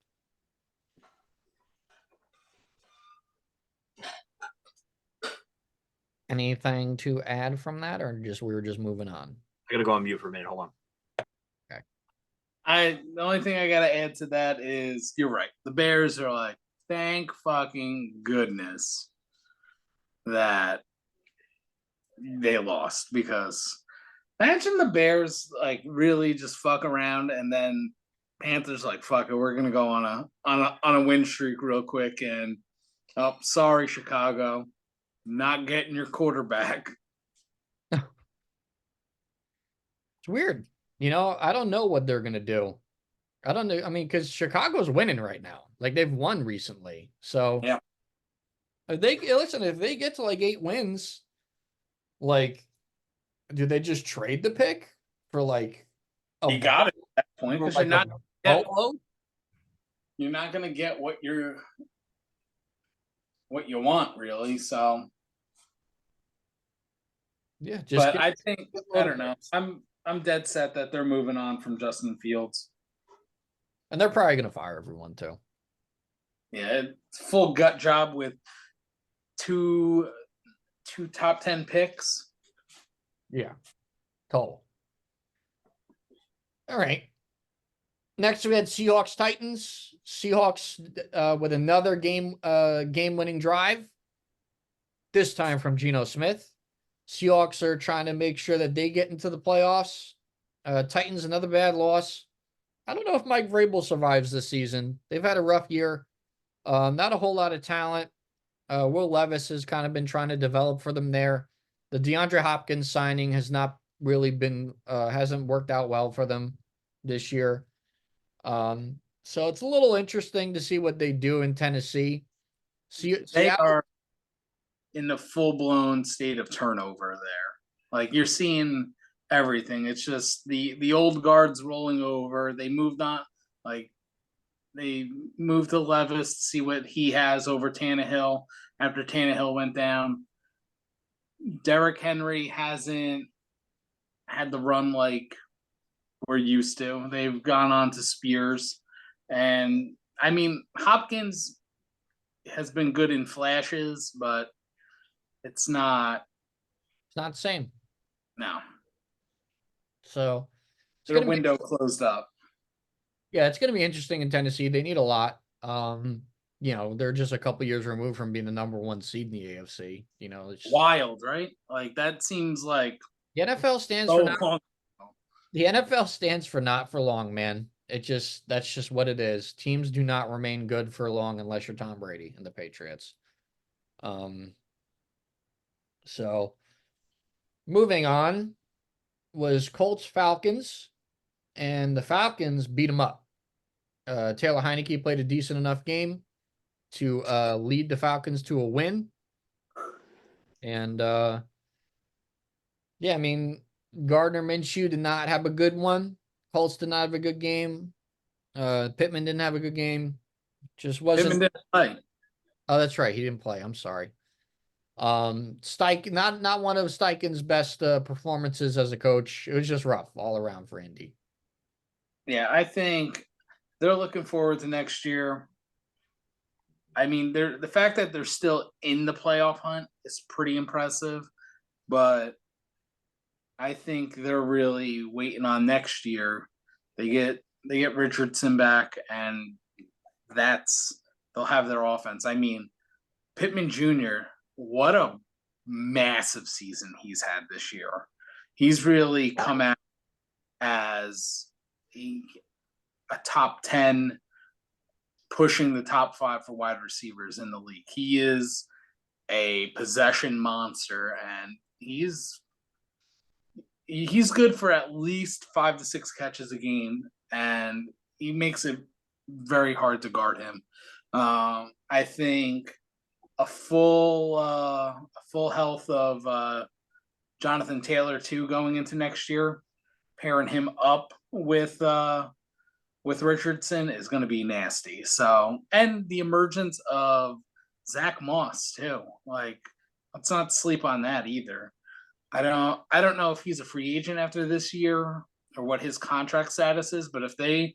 Anything to add from that, or we were just moving on? I gotta go on mute for a minute. Hold on. The only thing I gotta add to that is you're right. The Bears are like, thank fucking goodness that they lost, because imagine the Bears like really just fuck around and then Panthers like, fuck it, we're gonna go on a win streak real quick, and oh, sorry Chicago, not getting your quarterback. It's weird. I don't know what they're going to do. I don't know. I mean, because Chicago's winning right now. Like, they've won recently. So, yeah. If they get to like 8 wins, like, do they just trade the pick for like You got it at that point, because you're not going to get what you want, really. So, yeah, but I think I don't know. I'm dead set that they're moving on from Justin Fields, and they're probably going to fire everyone too. Yeah, it's full gut job with two top 10 picks. Yeah, total. All right. Next, we had Seahawks Titans. Seahawks with another game-winning drive. This time from Geno Smith. Seahawks are trying to make sure that they get into the playoffs. Titans, another bad loss. I don't know if Mike Vrabel survives this season. They've had a rough year. Not a whole lot of talent. Will Levis has kind of been trying to develop for them there. The DeAndre Hopkins signing has not really been hasn't worked out well for them this year. So it's a little interesting to see what they do in Tennessee. They are in the full-blown state of turnover there. Like, you're seeing everything. It's just the old guards rolling over. They moved on, like they moved to Levis to see what he has over Tannehill after Tannehill went down. Derrick Henry hasn't had the run like we're used to. They've gone on to Spears. And I mean, Hopkins has been good in flashes, but it's not the same. No. So their window closed up. Yeah, it's going to be interesting in Tennessee. They need a lot. They're just a couple years removed from being the number 1 seed in the AFC. It's wild, right? Like, that seems like the NFL stands for not. The NFL stands for not for long, man. That's just what it is. Teams do not remain good for long unless you're Tom Brady and the Patriots. So moving on was Colts Falcons, and the Falcons beat them up. Taylor Heineke played a decent enough game to lead the Falcons to a win. And I mean, Gardner Minshew did not have a good one. Colts did not have a good game. Pittman didn't have a good game. Just wasn't. Pittman didn't play. Oh, that's right. He didn't play. I'm sorry. Steichen, not one of Steichen's best performances as a coach. It was just rough all around for Indy. Yeah, I think they're looking forward to next year. I mean, they're the fact that they're still in the playoff hunt is pretty impressive, but I think they're really waiting on next year. They get Richardson back, and that's they'll have their offense. I mean, Pittman Jr., what a massive season he's had this year. He's really come out as a top 10, pushing the top 5 for wide receivers in the league. He is a possession monster, and he's good for at least 5 to 6 catches a game, and he makes it very hard to guard him. I think a full health of Jonathan Taylor too going into next year, pairing him up with Richardson is going to be nasty. So, and the emergence of Zach Moss too. Like, let's not sleep on that either. I don't know if he's a free agent after this year or what his contract status is, but if they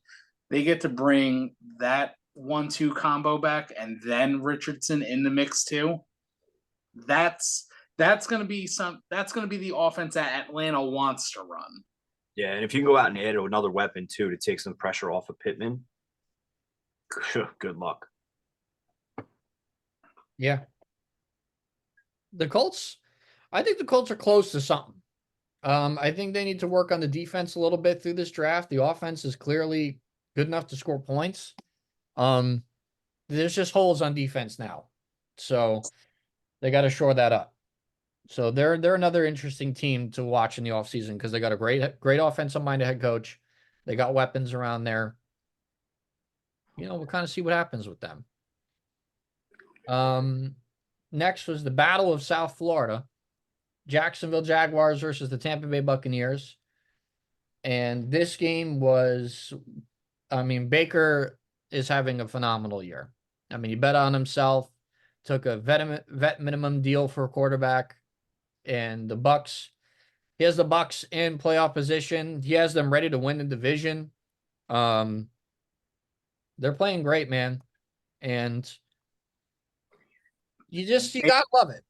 get to bring that 1-2 combo back and then Richardson in the mix too, that's going to be the offense that Atlanta wants to run. Yeah, and if you can go out and add another weapon too to take some pressure off of Pittman, good luck. Yeah. The Colts, I think the Colts are close to something. I think they need to work on the defense a little bit through this draft. The offense is clearly good enough to score points. There's just holes on defense now. So they got to shore that up. So they're another interesting team to watch in the offseason because they got a great offensive minded head coach. They got weapons around there. We'll kind of see what happens with them. Next was the Battle of South Florida. Jacksonville Jaguars versus the Tampa Bay Buccaneers. And this game was, Baker is having a phenomenal year. He bet on himself, took a vet minimum deal for a quarterback, and he has the Bucs in playoff position. He has them ready to win the division. They're playing great, man. And you gotta love it,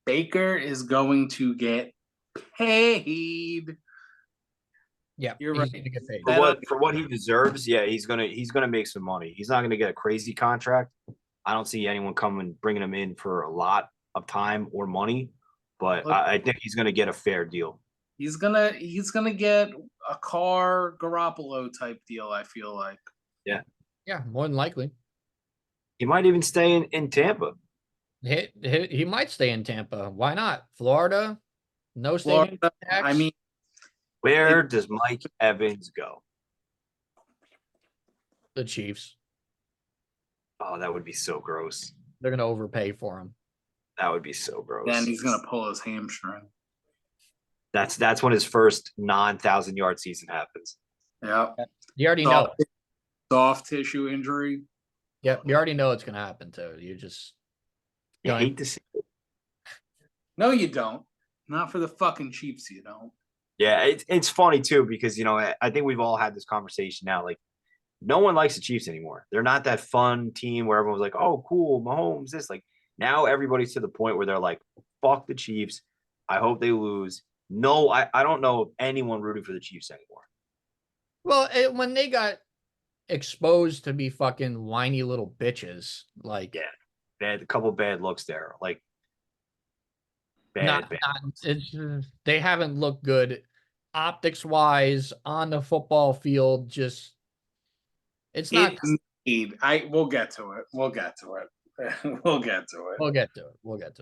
Baker is going to get paid. Yeah, You're he's right. gonna get paid. For what he deserves, yeah, he's gonna make some money. He's not gonna get a crazy contract. I don't see anyone bringing him in for a lot of time or money, but I think he's gonna get a fair deal. He's gonna get a Carr Garoppolo type deal. I feel like. Yeah, more than likely. He might even stay in Tampa. He might stay in Tampa. Why not? Florida, no stadium Florida, tax. Where does Mike Evans go? The Chiefs. Oh, that would be so gross. They're gonna overpay for him. That would be so gross. Then he's gonna pull his hamstring. That's when his first non-1,000-yard season happens. Yeah. You already know. Soft tissue injury. Yep, you already know it's gonna happen too. You hate to see it. No, you don't. Not for the fucking Chiefs, you don't. Yeah, it's funny too because I think we've all had this conversation now. Like, no one likes the Chiefs anymore. They're not that fun team where everyone's like, "Oh, cool, Mahomes." This now everybody's to the point where they're like, "Fuck the Chiefs. I hope they lose." No, I don't know of anyone rooting for the Chiefs anymore. Well, when they got exposed to be fucking whiny little bitches, like they had a couple bad looks there, like bad. They haven't looked good optics wise on the football field. Just it's not. We'll get to it. We'll get to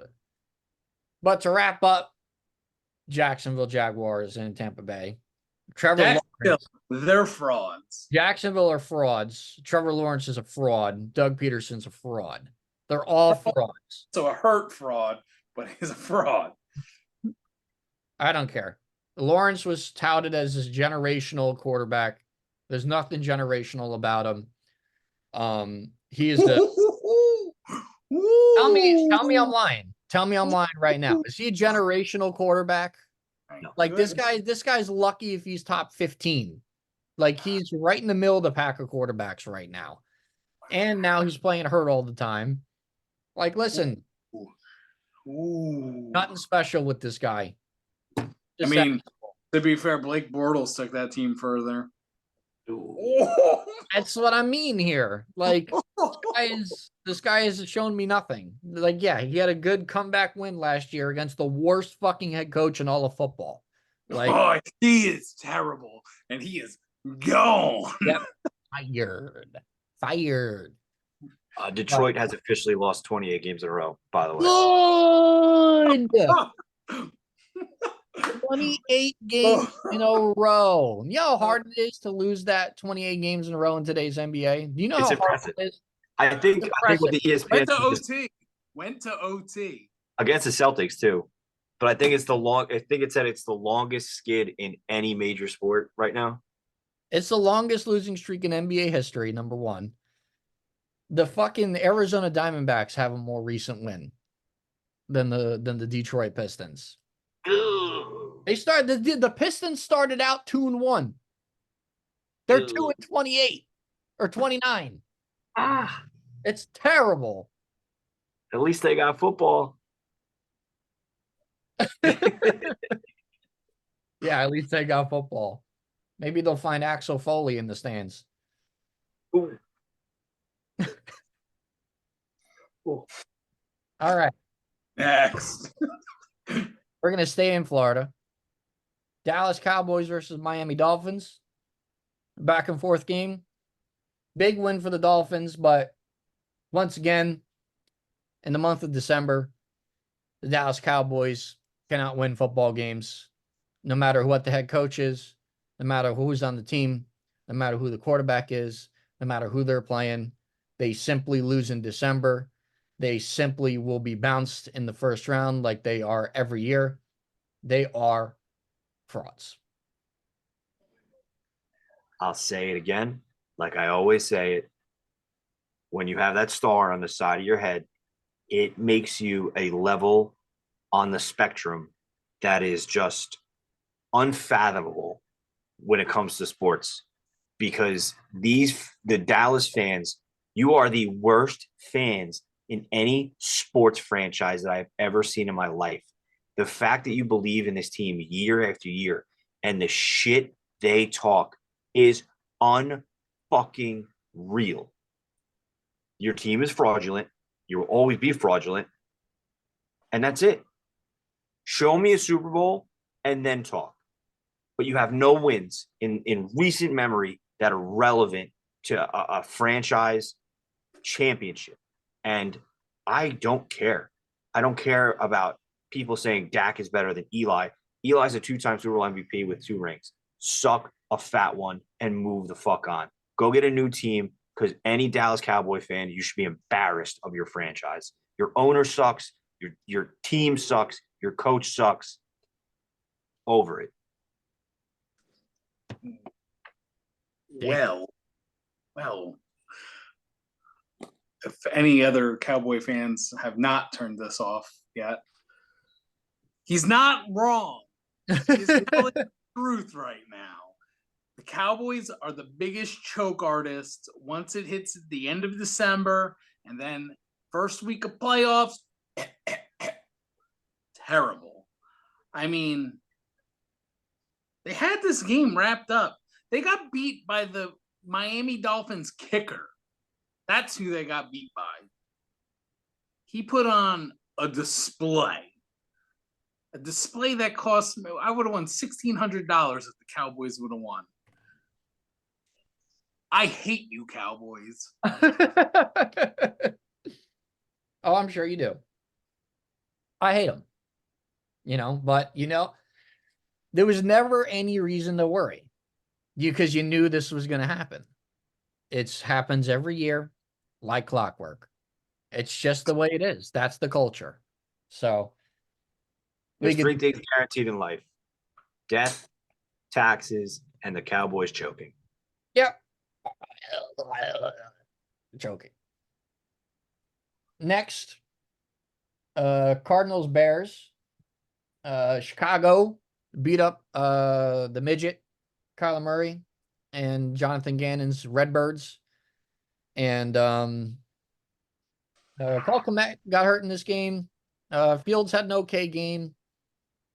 it. But to wrap up, Jacksonville Jaguars and Tampa Bay. Trevor Lawrence. They're frauds. Jacksonville are frauds. Trevor Lawrence is a fraud. Doug Peterson's a fraud. They're all frauds. So a hurt fraud, but he's a fraud. I don't care. Lawrence was touted as this generational quarterback. There's nothing generational about him. He is the tell me I'm lying. Tell me I'm lying right now. Is he a generational quarterback? Like this guy's lucky if he's top 15. Like he's right in the middle of the pack of quarterbacks right now. And now he's playing hurt all the time. Like, listen, nothing special with this guy. I mean, to be fair, Blake Bortles took that team further. That's what I mean here. Like, this guy has shown me nothing. Like, yeah, he had a good comeback win last year against the worst fucking head coach in all of football. Like, he is terrible, and he is gone. Yep, fired. Detroit has officially lost 28 games in a row, by the way. Good. 28 games in a row. You know how hard it is to lose that 28 games in a row in today's NBA? Do you know how hard it is? I think what the ESPN went to OT against the Celtics too. But I think it said it's the longest skid in any major sport right now. It's the longest losing streak in NBA history, number one. The fucking Arizona Diamondbacks have a more recent win than the Detroit Pistons. The Pistons started out 2-1. They're 2-28 or 29. It's terrible. At least they got football. Yeah, at least they got football. Maybe they'll find Axel Foley in the stands. Ooh. All right. Next. We're going to stay in Florida. Dallas Cowboys versus Miami Dolphins. Back and forth game. Big win for the Dolphins, but once again, in the month of December, the Dallas Cowboys cannot win football games, no matter what the head coach is, no matter who's on the team, no matter who the quarterback is, no matter who they're playing. They simply lose in December. They simply will be bounced in the first round like they are every year. They are frauds. I'll say it again, like I always say it. When you have that star on the side of your head, it makes you a level on the spectrum that is just unfathomable when it comes to sports. Because the Dallas fans, you are the worst fans in any sports franchise that I've ever seen in my life. The fact that you believe in this team year after year and the shit they talk is unfucking real. Your team is fraudulent. You will always be fraudulent. And that's it. Show me a Super Bowl and then talk. But you have no wins in recent memory that are relevant to a franchise championship. And I don't care. I don't care about people saying Dak is better than Eli. Eli's a two-time Super Bowl MVP with 2 rings. Suck a fat one and move the fuck on. Go get a new team, because any Dallas Cowboy fan, you should be embarrassed of your franchise. Your owner sucks. Your team sucks. Your coach sucks. Over it. Well, if any other Cowboy fans have not turned this off yet, he's not wrong. He's telling the truth right now. The Cowboys are the biggest choke artists once it hits the end of December, and then first week of playoffs, terrible. I mean, they had this game wrapped up. They got beat by the Miami Dolphins kicker. That's who they got beat by. He put on a display that cost me. I would have won $1,600 if the Cowboys would have won. I hate you, Cowboys. Oh, I'm sure you do. I hate them. But there was never any reason to worry, because you knew this was going to happen. It happens every year like clockwork. It's just the way it is. That's the culture. So there's 3 things guaranteed in life: death, taxes, and the Cowboys choking. Yep. Joking. Next, Cardinals Bears. Chicago beat up the midget, Kyler Murray, and Jonathan Gannon's Redbirds. And Paul Kmet got hurt in this game. Fields had an okay game.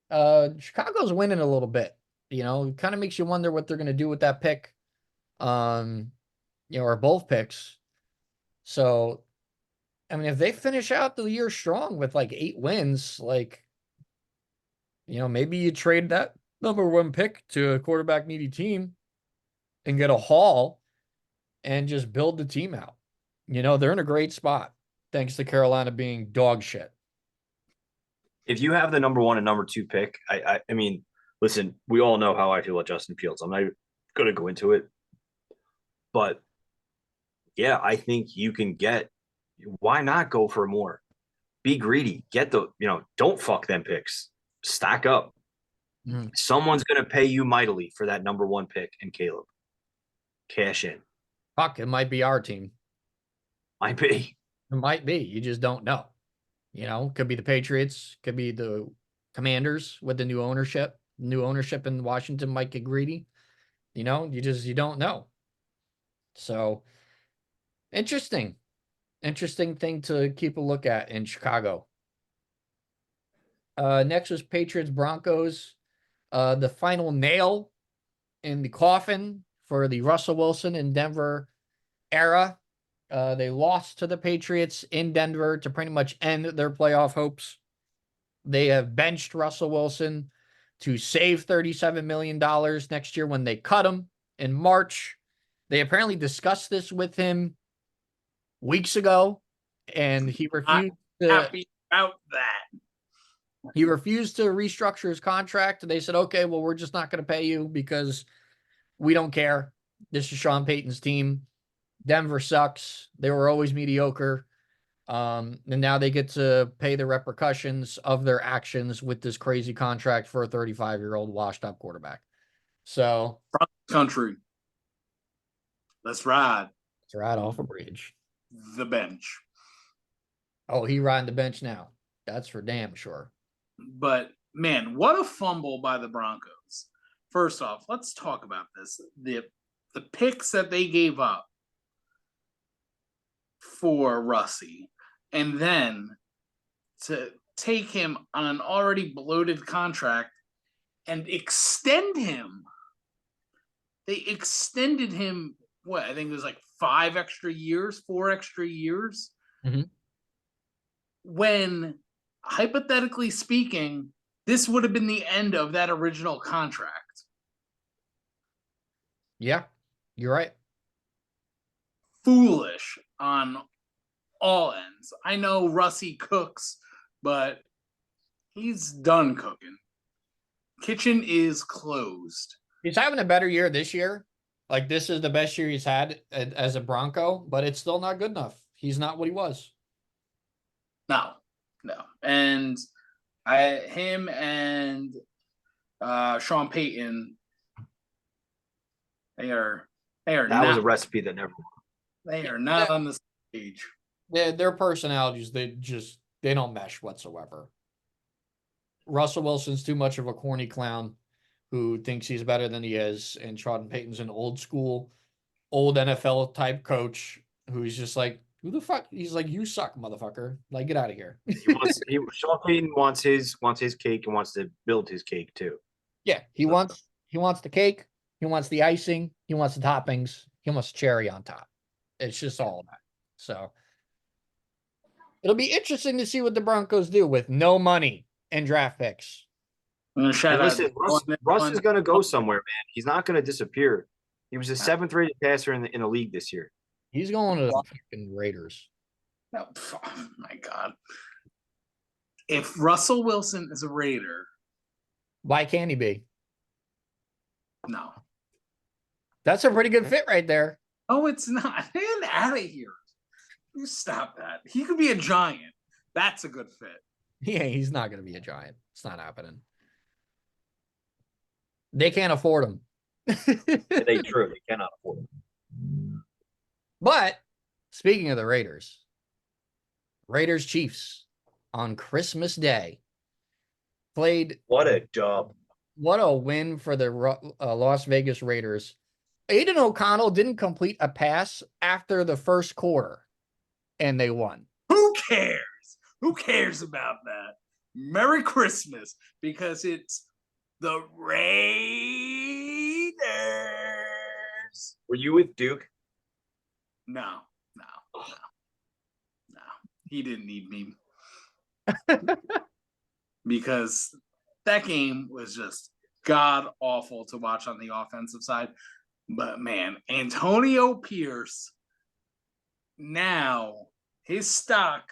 Chicago's winning a little bit. You know, it kind of makes you wonder what they're going to do with that pick. Or both picks. So, I mean, if they finish out the year strong with like 8 wins, like, maybe you trade that number 1 pick to a quarterback needy team and get a haul and just build the team out. They're in a great spot thanks to Carolina being dog shit. If you have the number 1 and number 2 pick, I mean, listen, we all know how I feel about Justin Fields. I'm not going to go into it. But yeah, I think you can get, why not go for more? Be greedy. Get don't fuck them picks. Stack up. Mm. Someone's going to pay you mightily for that number 1 pick and Caleb. Cash in. Fuck, it might be our team. Might be. It might be. You just don't know. Could be the Patriots, could be the Commanders with the new ownership. New ownership in Washington might get greedy. You don't know. So interesting thing to keep a look at in Chicago. Next was Patriots Broncos. The final nail in the coffin for the Russell Wilson in Denver era. They lost to the Patriots in Denver to pretty much end their playoff hopes. They have benched Russell Wilson to save $37 million next year when they cut him in March. They apparently discussed this with him weeks ago, and he refused happy about that. He refused to restructure his contract. They said, okay, well, we're just not going to pay you because we don't care. This is Sean Payton's team. Denver sucks. They were always mediocre. And now they get to pay the repercussions of their actions with this crazy contract for a 35-year-old washed up quarterback. So country. Let's ride. Let's ride off a bridge. The bench. Oh, he riding the bench now. That's for damn sure. But man, what a fumble by the Broncos. First off, let's talk about this. The picks that they gave up for Russie, and then to take him on an already bloated contract and extend him. They extended him, what, I think it was like 4 extra years. Mm-hmm. When, hypothetically speaking, this would have been the end of that original contract. Yeah, you're right. Foolish on all ends. I know Russie cooks, but he's done cooking. Kitchen is closed. He's having a better year this year. Like, this is the best year he's had as a Bronco, but it's still not good enough. He's not what he was. No. And him and Sean Payton, they are That not, was a recipe that never worked. They are not on the stage. Their personalities, they don't mesh whatsoever. Russell Wilson's too much of a corny clown who thinks he's better than he is, and Sean Payton's an old school, old NFL type coach who's just like, who the fuck? He's like, you suck, motherfucker. Like, get out of here. Sean Payton wants his cake and wants to build his cake too. Yeah, he wants the cake, he wants the icing, he wants the toppings, he wants cherry on top. It's just all that. So it'll be interesting to see what the Broncos do with no money and draft picks. Listen, Russ is going to go somewhere, man. He's not going to disappear. He was a 7th-rated passer in the league this year. He's going to the fucking Raiders. Oh my God. If Russell Wilson is a Raider, why can't he be? No. That's a pretty good fit right there. Oh, it's not. Get out of here. You stop that. He could be a Giant. That's a good fit. Yeah, he's not going to be a Giant. It's not happening. They can't afford him. They truly cannot afford him. But speaking of the Raiders, Raiders Chiefs on Christmas Day. Played. What a dub. What a win for the Las Vegas Raiders. Aiden O'Connell didn't complete a pass after the first quarter, and they won. Who cares? Who cares about that? Merry Christmas, because it's the Raiders. Were you with Duke? No. He didn't need me. Because that game was just god awful to watch on the offensive side. But man, Antonio Pierce, now his stock.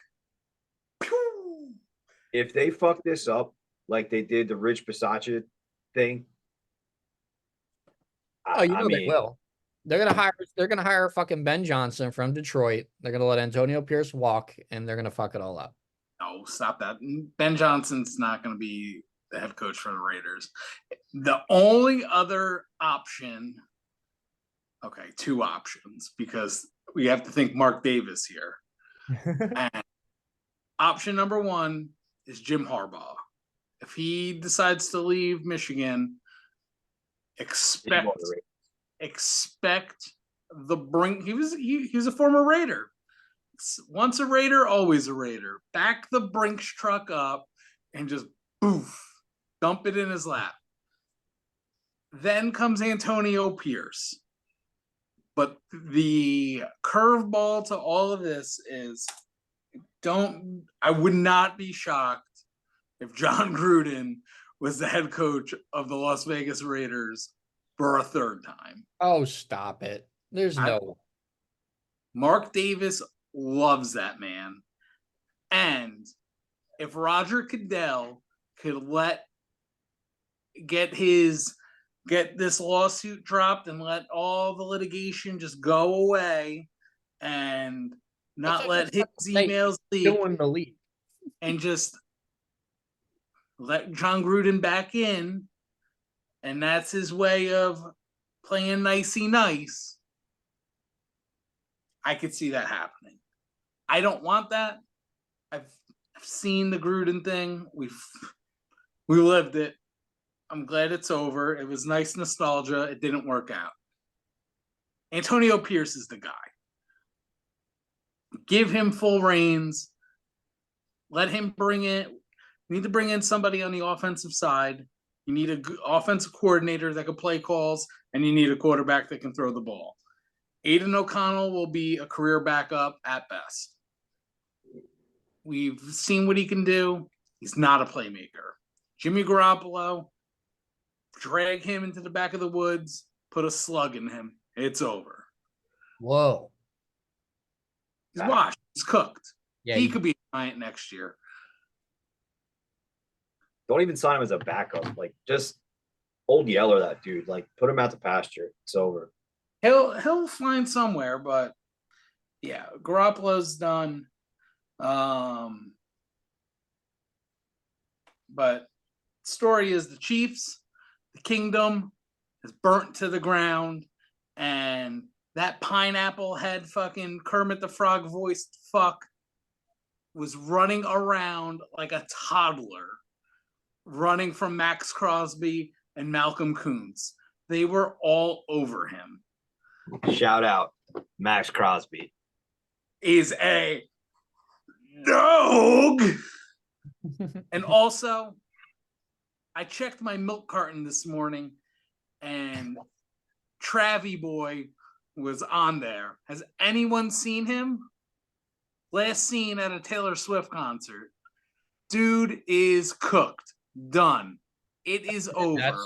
Pew, If they fuck this up like they did the Rich Bisaccia thing, Oh, you know they will. They're gonna hire fucking Ben Johnson from Detroit. They're gonna let Antonio Pierce walk, and they're gonna fuck it all up. no, stop that. Ben Johnson's not going to be the head coach for the Raiders. The only other option, okay, two options, because we have to think Mark Davis here. And option number one is Jim Harbaugh. If he decides to leave Michigan, expect the brink. He was a former Raider. Once a Raider, always a Raider. Back the Brinks truck up and just boof, dump it in his lap. Then comes Antonio Pierce. But the curveball to all of this is I would not be shocked if John Gruden was the head coach of the Las Vegas Raiders for a third time. Oh, stop it. There's no. Mark Davis loves that man. And if Roger Goodell could get this lawsuit dropped and let all the litigation just go away and not let his emails leak and just let John Gruden back in, and that's his way of playing nicey nice, I could see that happening. I don't want that. I've seen the Gruden thing. We lived it. I'm glad it's over. It was nice nostalgia. It didn't work out. Antonio Pierce is the guy. Give him full reins. Let him bring it. You need to bring in somebody on the offensive side. You need an offensive coordinator that can play calls, and you need a quarterback that can throw the ball. Aiden O'Connell will be a career backup at best. We've seen what he can do. He's not a playmaker. Jimmy Garoppolo, drag him into the back of the woods, put a slug in him. It's over. Whoa. He's washed. He's cooked. Yeah, he could be a Giant next year. Don't even sign him as a backup. Like, just old yeller that dude. Like, put him out to pasture. It's over. He'll find somewhere, but yeah, Garoppolo's done. But story is the Chiefs, the kingdom is burnt to the ground, and that pineapple head fucking Kermit the Frog voiced fuck was running around like a toddler, running from Max Crosby and Malcolm Kuntz. They were all over him. Shout out Max Crosby. Is a dog. And also, I checked my milk carton this morning, and Travie Boy was on there. Has anyone seen him? Last seen at a Taylor Swift concert. Dude is cooked. Done. It is over.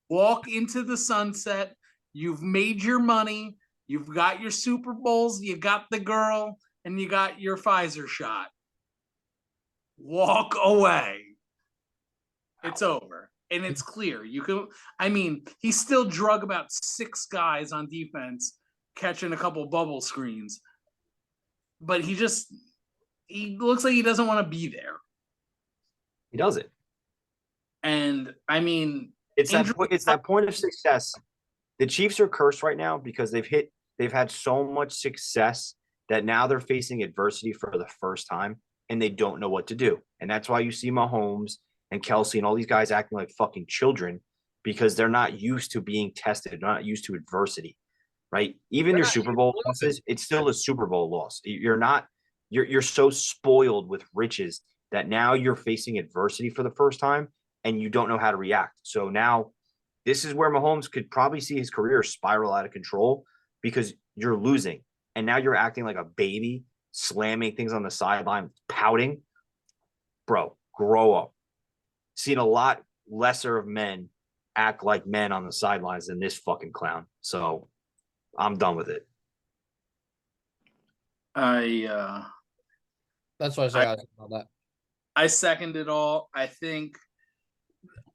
Walk into the sunset. You've made your money. You've got your Super Bowls. You got the girl, and you got your Pfizer shot. Walk away. It's over. And it's clear. He still drug about 6 guys on defense, catching a couple bubble screens. But he looks like he doesn't want to be there. He doesn't. And it's that point of success. The Chiefs are cursed right now because they've had so much success that now they're facing adversity for the first time. and they don't know what to do. And that's why you see Mahomes and Kelsey and all these guys acting like fucking children because they're not used to being tested, they're not used to adversity, right? Even They're your not Super used Bowl to losing. losses, it's still a Super Bowl loss. You're so spoiled with riches that now you're facing adversity for the first time and you don't know how to react. So now this is where Mahomes could probably see his career spiral out of control because you're losing. And now you're acting like a baby, slamming things on the sideline, pouting. Bro, grow up. Seen a lot lesser of men act like men on the sidelines than this fucking clown. So I'm done with it. I That's what I say about that. I second it all. I think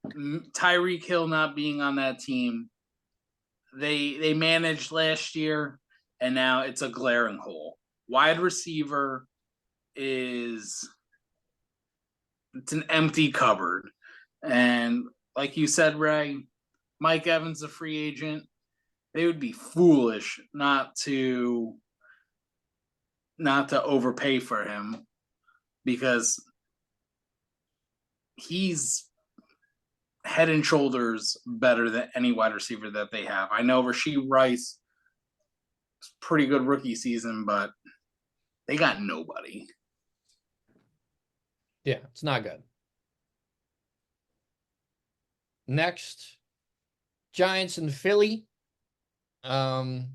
Tyreek Hill not being on that team, they managed last year, and now it's a glaring hole. Wide receiver is it's an empty cupboard, and like you said, Ray, Mike Evans a free agent. They would be foolish not to overpay for him because he's head and shoulders better than any wide receiver that they have. I know Rashee Rice, pretty good rookie season, but they got nobody. Yeah, it's not good. Next, Giants and Philly. Tommy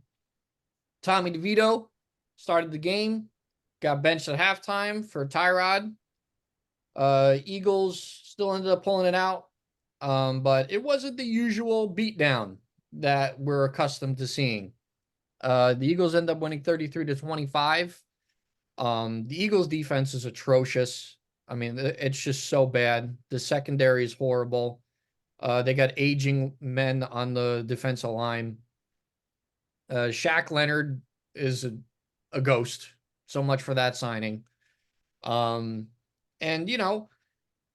DeVito started the game, got benched at halftime for Tyrod. Eagles still ended up pulling it out, but it wasn't the usual beatdown that we're accustomed to seeing. The Eagles end up winning 33-25. The Eagles defense is atrocious. I mean, it's just so bad. The secondary is horrible. They got aging men on the defensive line. Shaq Leonard is a ghost. So much for that signing. And,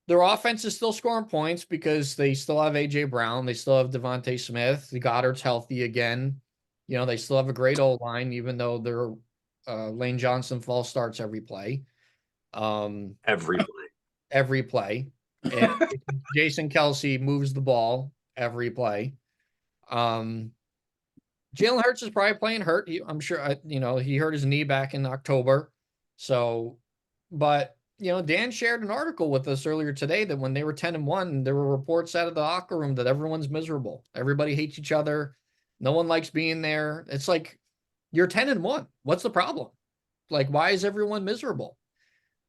their offense is still scoring points because they still have A.J. Brown. They still have Devontae Smith. The Goddard's healthy again. They still have a great O-line, even though they're Lane Johnson false starts every play. Every play. Every play. And Jason Kelsey moves the ball every play. Jalen Hurts is probably playing hurt. I'm sure, he hurt his knee back in October. So, but, Dan shared an article with us earlier today that when they were 10-1, there were reports out of the locker room that everyone's miserable. Everybody hates each other. No one likes being there. It's like, you're 10-1. What's the problem? Like, why is everyone miserable?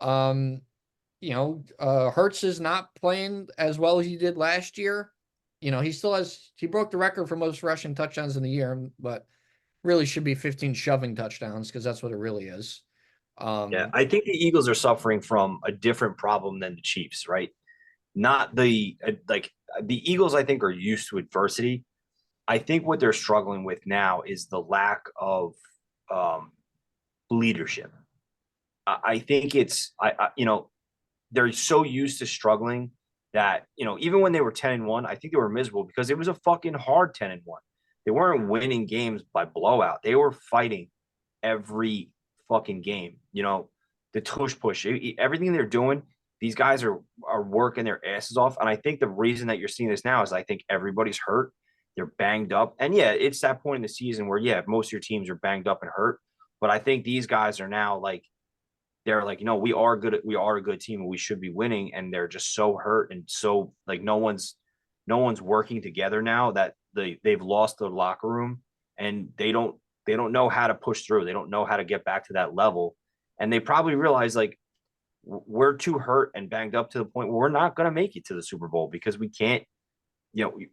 Hurts is not playing as well as he did last year. He broke the record for most rushing touchdowns in the year, but really should be 15 shoving touchdowns because that's what it really is. Yeah, I think the Eagles are suffering from a different problem than the Chiefs, right? Not the the Eagles, I think, are used to adversity. I think what they're struggling with now is the lack of leadership. I think they're so used to struggling that, even when they were 10-1, I think they were miserable because it was a fucking hard 10-1. They weren't winning games by blowout. They were fighting every fucking game. The tush push, everything they're doing, these guys are working their asses off. And I think the reason that you're seeing this now is I think everybody's hurt. They're banged up. And yeah, it's that point in the season where, yeah, most of your teams are banged up and hurt. But I think these guys are now they're like, we are good. We are a good team and we should be winning. And they're just so hurt and so no one's working together now that they've lost the locker room and they don't know how to push through. They don't know how to get back to that level. And they probably realize we're too hurt and banged up to the point where we're not going to make it to the Super Bowl because we can't,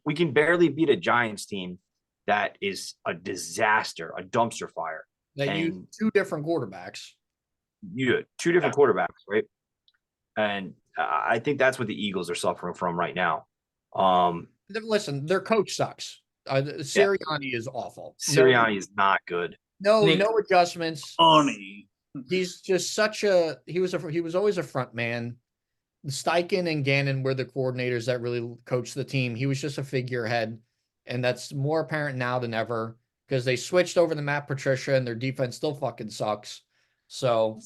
we can barely beat a Giants team that is a disaster, a dumpster fire. They use two different quarterbacks. Two different quarterbacks, right? And I think that's what the Eagles are suffering from right now. Listen, their coach sucks. Sirianni is awful. Sirianni is not good. No adjustments. Funny. He's just he was always a front man. Steichen and Gannon were the coordinators that really coached the team. He was just a figurehead, and that's more apparent now than ever because they switched over to Matt Patricia and their defense still fucking sucks. So,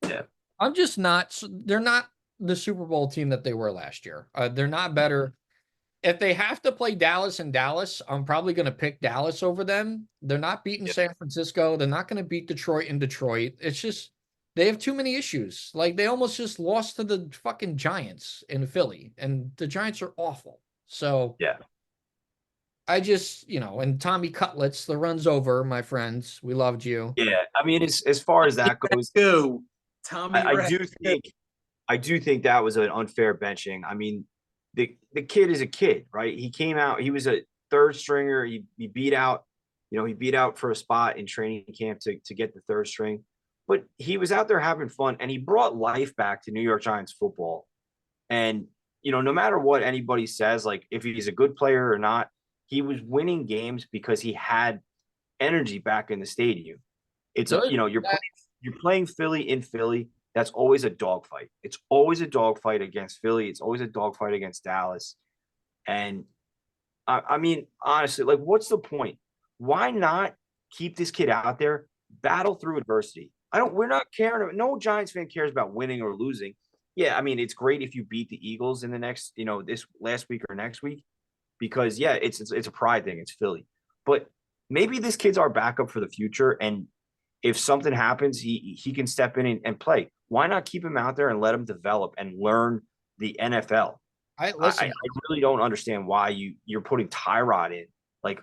yeah, I'm just not. They're not the Super Bowl team that they were last year. They're not better. If they have to play Dallas in Dallas, I'm probably going to pick Dallas over them. They're not beating Yeah. San Francisco. They're not going to beat Detroit in Detroit. It's just they have too many issues. Like they almost just lost to the fucking Giants in Philly, and the Giants are awful. So Yeah. I just, and Tommy Cutlets, the runs over, my friends. We loved you. Yeah. I mean, as far as that goes, Two, Tommy I Red. do think that was an unfair benching. I mean, the kid is a kid, right? He came out, he was a third stringer. He beat out, he beat out for a spot in training camp to get the third string. But he was out there having fun and he brought life back to New York Giants football. And, no matter what anybody says, like if he's a good player or not, he was winning games because he had energy back in the stadium. It's a, Those, you're playing Philly in Philly. That's always a dogfight. It's always a dogfight against Philly. It's always a dogfight against Dallas. And I mean, honestly, like, what's the point? Why not keep this kid out there, battle through adversity? We're not caring. No Giants fan cares about winning or losing. Yeah, I mean, it's great if you beat the Eagles in the next, this last week or next week, because yeah, it's a pride thing. It's Philly, but maybe this kid's our backup for the future, and if something happens, he can step in and play. Why not keep him out there and let him develop and learn the NFL? I I listen. really don't understand why you're putting Tyrod in. Like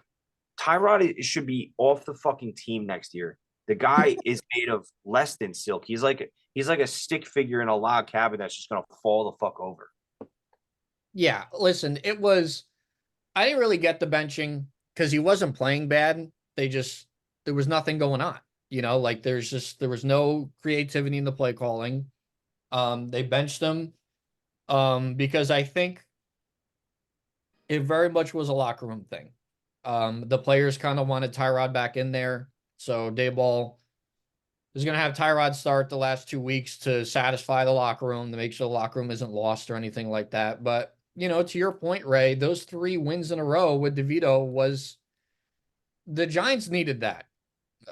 Tyrod should be off the fucking team next year. The guy is made of less than silk. He's like a stick figure in a log cabin that's just gonna fall the fuck over. Yeah, listen. It was. I didn't really get the benching because he wasn't playing bad. There was nothing going on. Like there was no creativity in the play calling. They benched him because I think it very much was a locker room thing. The players kind of wanted Tyrod back in there, so Dayball is going to have Tyrod start the last 2 weeks to satisfy the locker room, to make sure the locker room isn't lost or anything like that. But to your point, Ray, those 3 wins in a row with DeVito was the Giants needed that.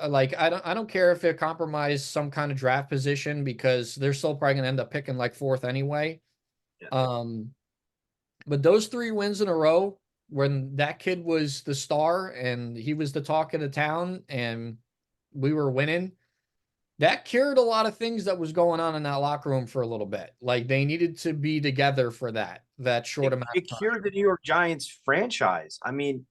Like I don't care if it compromised some kind of draft position because they're still probably going to end up picking like fourth anyway. Yeah. But those 3 wins in a row, when that kid was the star and he was the talk of the town and we were winning, that cured a lot of things that was going on in that locker room for a little bit. Like they needed to be together for that short amount It of time. cured the New York Giants franchise. I mean,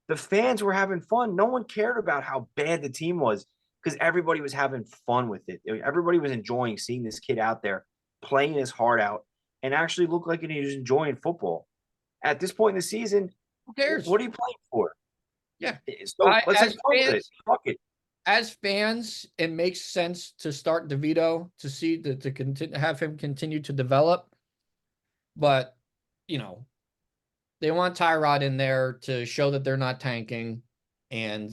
the fans were having fun. No one cared about how bad the team was because everybody was having fun with it. Everybody was enjoying seeing this kid out there playing his heart out and actually look like he was enjoying football. At this point in the season, Who cares? what are you playing for? Yeah. So let's have As fun with it. fans, Fuck it. as fans, it makes sense to start DeVito to see to continue have him continue to develop. But you know, they want Tyrod in there to show that they're not tanking. And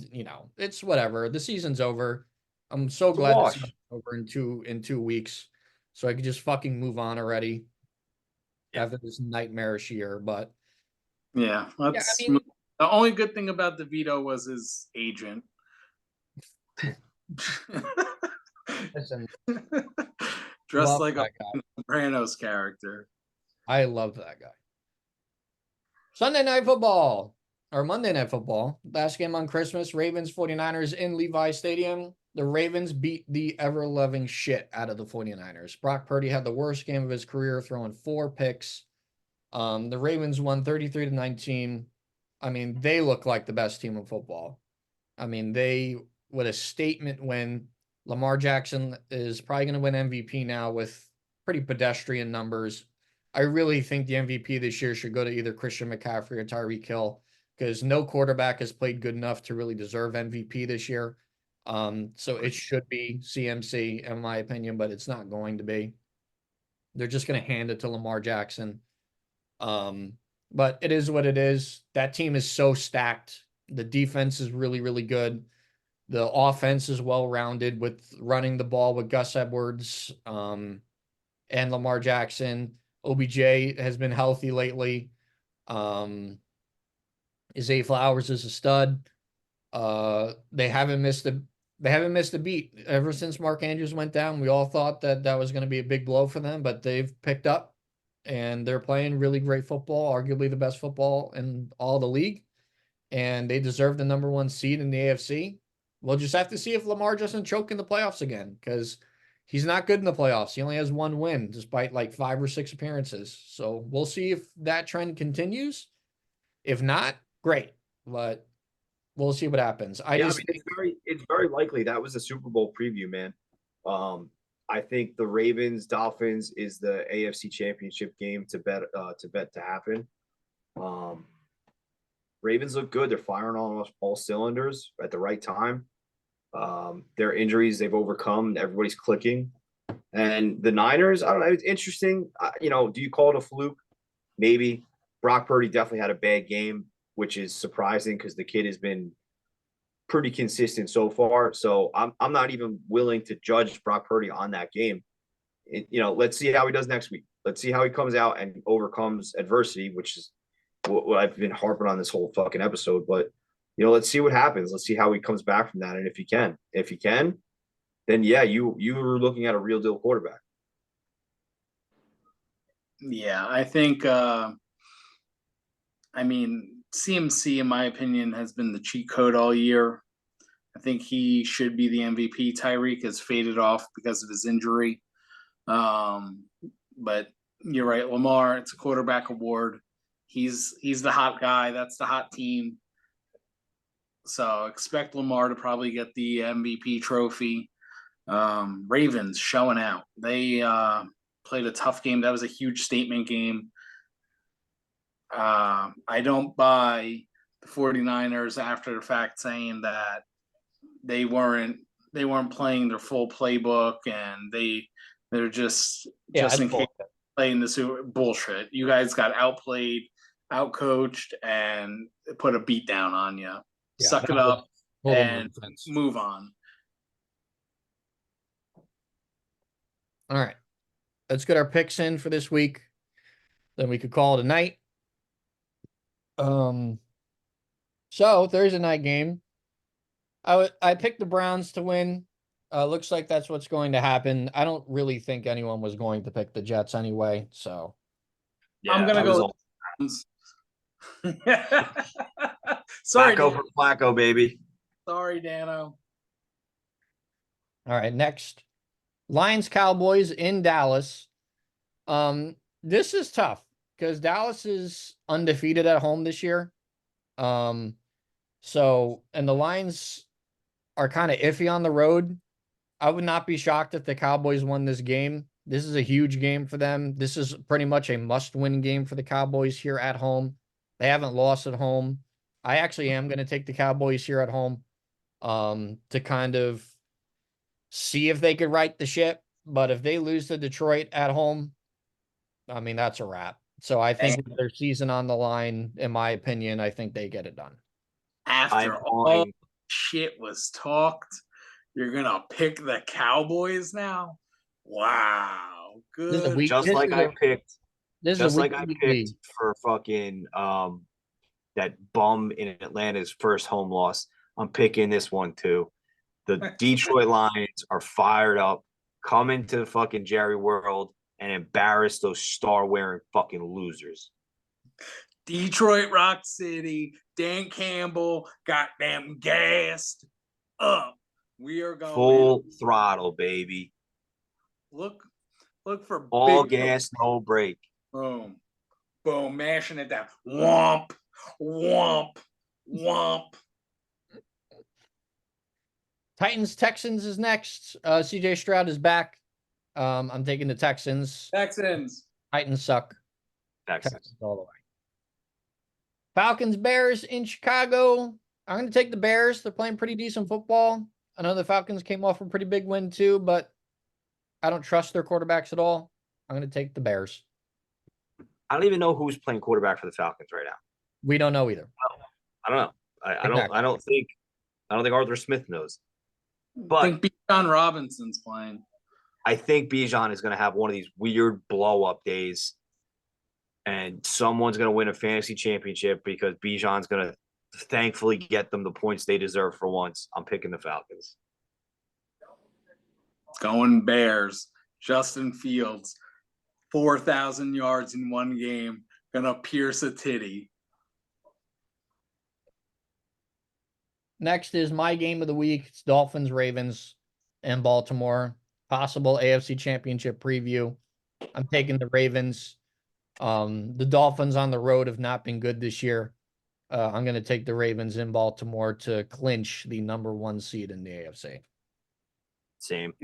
it's whatever. The season's over. I'm so It's a glad the season's wash. over in 2 weeks. So I could just fucking move on already Yeah. after this nightmarish year. But Yeah, yeah, I let's mean, the only good thing about DeVito was his agent. listen, Dressed love like a that guy. Sopranos character. I love that guy. Sunday night football or Monday night football. Last game on Christmas, Ravens 49ers in Levi Stadium. The Ravens beat the ever loving shit out of the 49ers. Brock Purdy had the worst game of his career, throwing 4 picks. The Ravens won 33-19. I mean, they look like the best team in football. I mean, with a statement win. Lamar Jackson is probably going to win MVP now with pretty pedestrian numbers. I really think the MVP this year should go to either Christian McCaffrey or Tyreek Hill because no quarterback has played good enough to really deserve MVP this year. So it should be CMC in my opinion, but it's not going to be. They're just going to hand it to Lamar Jackson. But it is what it is. That team is so stacked. The defense is really, really good. The offense is well-rounded with running the ball with Gus Edwards and Lamar Jackson. OBJ has been healthy lately. Zay Flowers is a stud. They haven't missed They haven't missed a beat ever since Mark Andrews went down. We all thought that that was going to be a big blow for them, but they've picked up and they're playing really great football, arguably the best football in all the league. And they deserve the number one seed in the AFC. We'll just have to see if Lamar doesn't choke in the playoffs again, because he's not good in the playoffs. He only has one win despite like 5 or 6 appearances. So we'll see if that trend continues. If not, great. But we'll see what happens. I Yeah, I just mean, it's very likely that was a Super Bowl preview, man. I think the Ravens Dolphins is the AFC Championship game to bet to happen. Ravens look good. They're firing on all cylinders at the right time. Their injuries they've overcome. Everybody's clicking. And the Niners, I don't know. It's interesting. Do you call it a fluke? Maybe. Brock Purdy definitely had a bad game, which is surprising because the kid has been pretty consistent so far. So I'm not even willing to judge Brock Purdy on that game. Let's see how he does next week. Let's see how he comes out and overcomes adversity, which is what I've been harping on this whole fucking episode. But let's see what happens. Let's see how he comes back from that, and if he can, then yeah, you were looking at a real deal quarterback. Yeah, I think. CMC, in my opinion, has been the cheat code all year. I think he should be the MVP. Tyreek has faded off because of his injury. But you're right, Lamar. It's a quarterback award. He's the hot guy. That's the hot team. So expect Lamar to probably get the MVP trophy. Ravens showing out. They played a tough game. That was a huge statement game. I don't buy the 49ers after the fact saying that they weren't playing their full playbook and they're just in case playing the super bullshit. You guys got outplayed, outcoached, and put a beat down on you. Yeah, Suck it up and nonsense. move on. All right. Let's get our picks in for this week. Then we could call it a night. So Thursday night game. I picked the Browns to win. Looks like that's what's going to happen. I don't really think anyone was going to pick the Jets anyway. So yeah, I'm gonna go. Sorry, Flacco for Flacco, baby. Sorry, Dano. All right, next. Lions Cowboys in Dallas. This is tough because Dallas is undefeated at home this year. And the Lions are kind of iffy on the road. I would not be shocked if the Cowboys won this game. This is a huge game for them. This is pretty much a must-win game for the Cowboys here at home. They haven't lost at home. I actually am going to take the Cowboys here at home to kind of see if they could right the ship. But if they lose to Detroit at home, I mean, that's a wrap. So I think with their season on the line, in my opinion, I think they get it done. After all shit was talked, you're going to pick the Cowboys now? Wow. Good. Just like I picked for fucking that bum in Atlanta's first home loss. I'm picking this one too. The Detroit Lions are fired up, come into the fucking Jerry World and embarrass those star-wearing fucking losers. Detroit Rock City, Dan Campbell, goddamn gassed up. We are going full throttle, baby. Look for all gas, no brake. Boom, boom, mashing it down. Womp, womp, womp. Titans Texans is next. CJ Stroud is back. I'm taking the Texans. Titans suck. Texans all the way. Falcons Bears in Chicago. I'm going to take the Bears. They're playing pretty decent football. I know the Falcons came off a pretty big win too, but I don't trust their quarterbacks at all. I'm going to take the Bears. I don't even know who's playing quarterback for the Falcons right now. We don't know either. I don't know. I don't think Arthur Smith knows. But I think Bijan Robinson's playing. I think Bijan is going to have one of these weird blow-up days, and someone's going to win a fantasy championship because Bijan's going to thankfully get them the points they deserve for once. I'm picking the Falcons. Going Bears. Justin Fields, 4,000 yards in one game, gonna pierce a titty. Next is my game of the week. It's Dolphins, Ravens, and Baltimore. Possible AFC Championship preview. I'm taking the Ravens. The Dolphins on the road have not been good this year. I'm going to take the Ravens in Baltimore to clinch the #1 seed in the AFC. Same.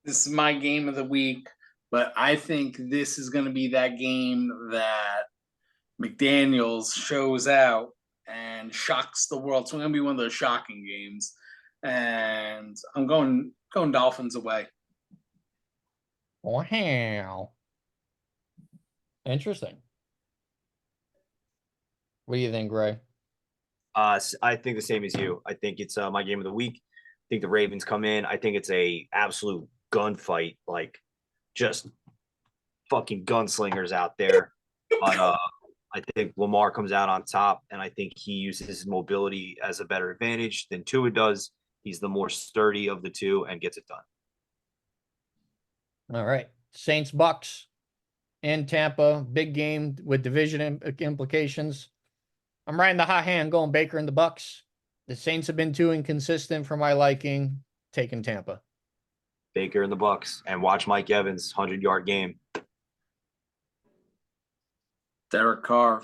This is my game of the week, but I think this is going to be that game that McDaniels shows out and shocks the world. So it's going to be one of those shocking games. And I'm going Dolphins away. Wow. Interesting. What do you think, Gray? I think the same as you. I think it's my game of the week. I think the Ravens come in. I think it's a absolute gunfight, like just fucking gunslingers out there. But I think Lamar comes out on top, and I think he uses his mobility as a better advantage than Tua does. He's the more sturdy of the two and gets it done. All right. Saints, Bucks in Tampa. Big game with division implications. I'm riding the hot hand, going Baker and the Bucks. The Saints have been too inconsistent for my liking. Taking Tampa. Baker and the Bucks, and watch Mike Evans 100-yard game. Derek Carr,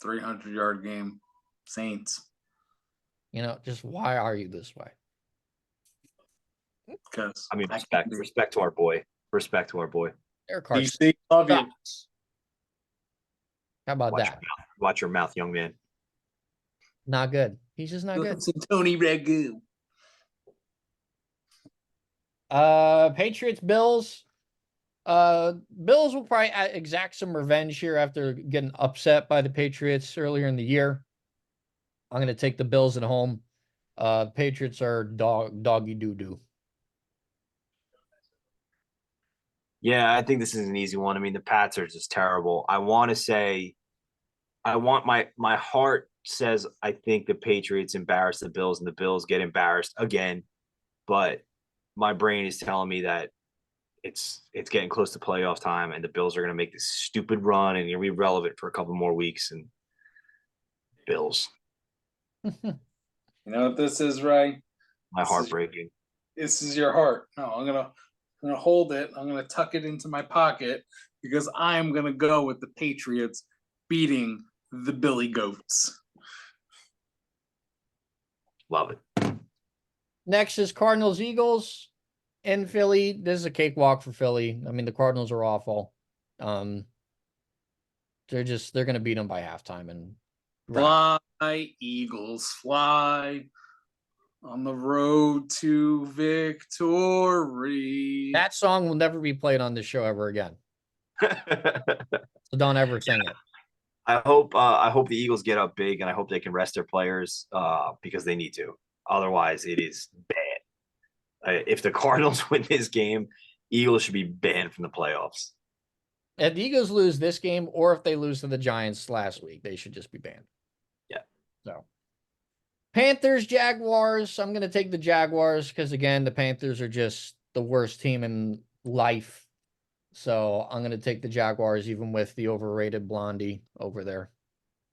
300-yard game. Saints. Just why are you this way? Because I mean, respect to our boy. Respect to our boy. Derek Carr DC, love you. sucks. How about that? Watch your mouth, young man. Not good. He's just not good. Some Tony Ragu. Patriots, Bills. Bills will probably exact some revenge here after getting upset by the Patriots earlier in the year. I'm going to take the Bills at home. Patriots are doggy doo-doo. Yeah, I think this is an easy one. I mean, the Pats are just terrible. I want to say, my heart says I think the Patriots embarrass the Bills and the Bills get embarrassed again, but my brain is telling me that it's getting close to playoff time and the Bills are going to make this stupid run and you're going to be relevant for a couple more weeks. And Bills. You know what this is, Ray? My heart breaking. This is your heart. No, I'm gonna hold it. I'm gonna tuck it into my pocket because I'm gonna go with the Patriots beating the Billy Goats. Love it. Next is Cardinals, Eagles in Philly. This is a cakewalk for Philly. I mean, the Cardinals are awful. They're going to beat them by halftime and fly, Eagles, fly on the road to victory. That song will never be played on this show ever again. So don't ever sing it. I hope the Eagles get up big and I hope they can rest their players because they need to. Otherwise, it is bad. If the Cardinals win this game, Eagles should be banned from the playoffs. If the Eagles lose this game or if they lose to the Giants last week, they should just be banned. Yeah. So Panthers, Jaguars. I'm going to take the Jaguars because, again, the Panthers are just the worst team in life. So I'm going to take the Jaguars, even with the overrated Blondie over there.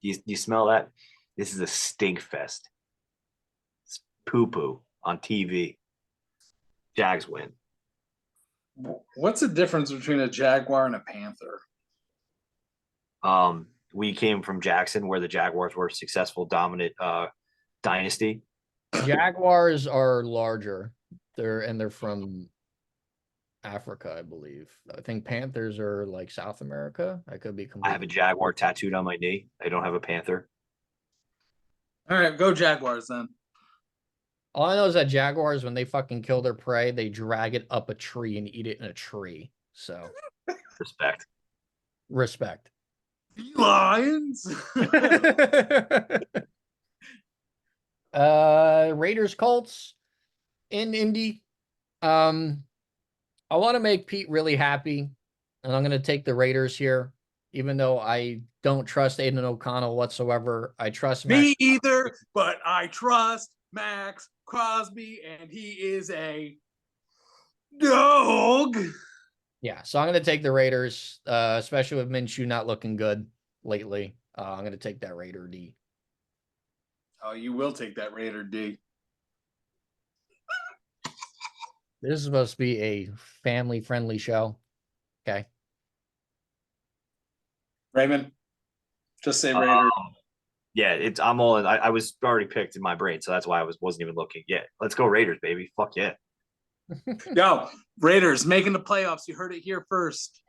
You smell that? This is a stink fest. It's poo-poo on TV. Jags win. What's the difference between a Jaguar and a Panther? We came from Jackson, where the Jaguars were a successful, dominant dynasty. Jaguars are larger. They're from Africa, I believe. I think Panthers are like South America. I could be completely. I have a Jaguar tattooed on my knee. I don't have a Panther. All right, go Jaguars then. All I know is that Jaguars, when they fucking kill their prey, they drag it up a tree and eat it in a tree. So respect. Lions. Raiders, Colts in Indy. I want to make Pete really happy, and I'm going to take the Raiders here, even though I don't trust Aiden O'Connell whatsoever. I trust me either, but I trust Max Crosby, and he is a Dog. Yeah, so I'm going to take the Raiders, especially with Minshew not looking good lately. I'm going to take that Raider D. Oh, you will take that Raider D. This is supposed to be a family-friendly show. Okay. Raymond, just say Uh, Raider. Yeah, I'm all in. I was already picked in my brain, so that's why I wasn't even looking. Yeah, let's go Raiders, baby. Fuck yeah. Yo, Raiders making the playoffs. You heard it here first.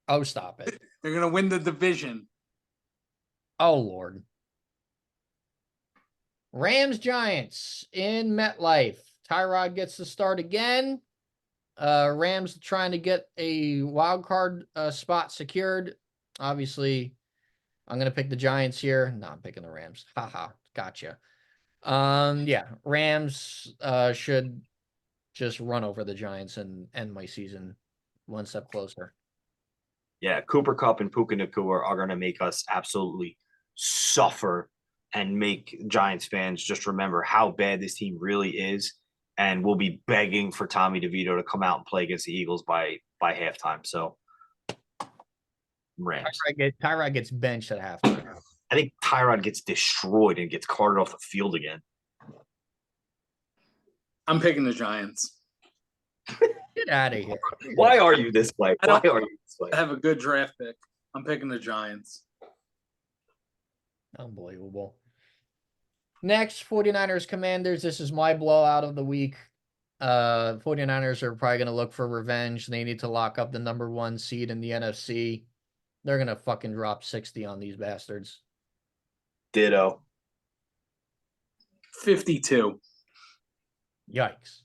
Oh, stop it. They're gonna win the division. Oh, Lord. Rams Giants in MetLife. Tyrod gets the start again. Rams trying to get a wild card spot secured. Obviously, I'm gonna pick the Giants here. No, I'm picking the Rams. Haha, gotcha. Yeah, Rams should just run over the Giants and end my season one step closer. Yeah, Cooper Cup and Puka Nacua are going to make us absolutely suffer and make Giants fans just remember how bad this team really is. And we'll be begging for Tommy DeVito to come out and play against the Eagles by halftime. So, Rams. Tyrod gets benched at halftime. I think Tyrod gets destroyed and gets carted off the field again. I'm picking the Giants. Get out of here. Why are you this way? Why are you this way? I have a good draft pick. I'm picking the Giants. Unbelievable. Next, 49ers Commanders. This is my blowout of the week. 49ers are probably going to look for revenge. They need to lock up the number 1 seed in the NFC. They're going to fucking drop 60 on these bastards. Ditto. 52. Yikes.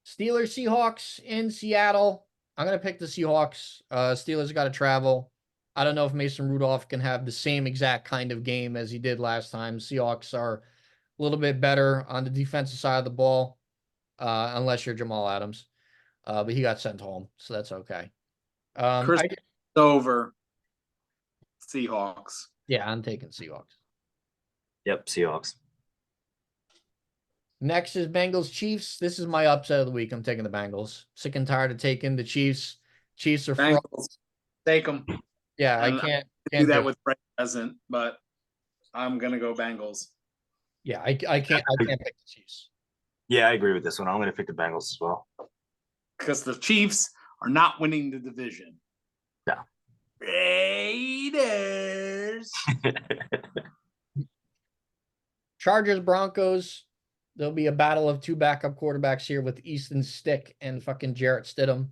Steelers Seahawks in Seattle. I'm going to pick the Seahawks. Steelers got to travel. I don't know if Mason Rudolph can have the same exact kind of game as he did last time. Seahawks are a little bit better on the defensive side of the ball, unless you're Jamal Adams. But he got sent home, so that's okay. Chris over Seahawks. Yeah, I'm taking Seahawks. Yep, Seahawks. Next is Bengals Chiefs. This is my upset of the week. I'm taking the Bengals. Sick and tired of taking the Chiefs. Chiefs are Bengals. Take them. Yeah, And I can't do that with present, but I'm gonna go Bengals. Yeah, I can't pick the Chiefs. Yeah, I agree with this one. I'm going to pick the Bengals as well. Because the Chiefs are not winning the division. No. Raiders. Chargers Broncos. There'll be a battle of 2 backup quarterbacks here with Easton Stick and fucking Jarrett Stidham.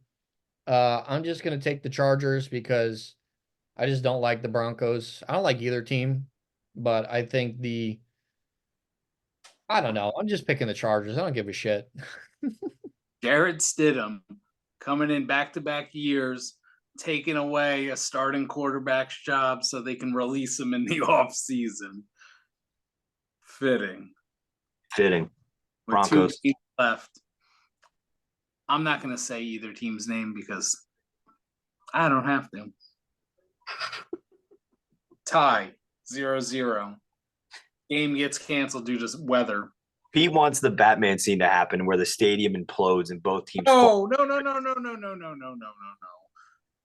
I'm just gonna take the Chargers because I just don't like the Broncos. I don't like either team, but I think I don't know. I'm just picking the Chargers. I don't give a shit. Jarrett Stidham coming in back-to-back years, taking away a starting quarterback's job so they can release him in the offseason. Fitting. Broncos. 2 teams left. I'm not going to say either team's name because I don't have to. Tie 0-0. Game gets canceled due to weather. Pete wants the Batman scene to happen where the stadium implodes and both teams. No.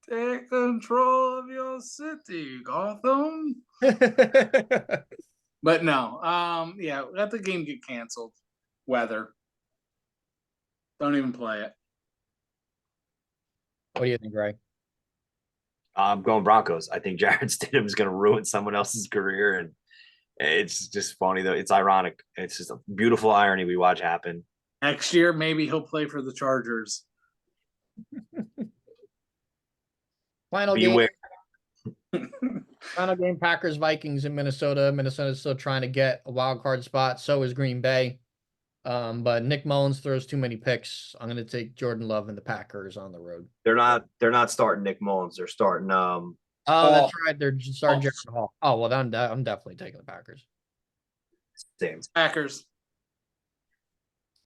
Take control of your city, Gotham. But no, yeah, let the game get canceled. Weather. Don't even play it. What do you think, Ray? I'm going Broncos. I think Jarrett Stidham is going to ruin someone else's career, and it's just funny though. It's ironic. It's just a beautiful irony we watch happen. Next year, maybe he'll play for the Chargers. Final Beware. game. Final game, Packers Vikings in Minnesota. Minnesota's still trying to get a wild card spot. So is Green Bay. But Nick Mullins throws too many picks. I'm going to take Jordan Love and the Packers on the road. They're not starting Nick Mullins. They're starting Oh, that's right. They're starting Jared Hall. Oh, well, I'm definitely taking the Packers. Same. Packers.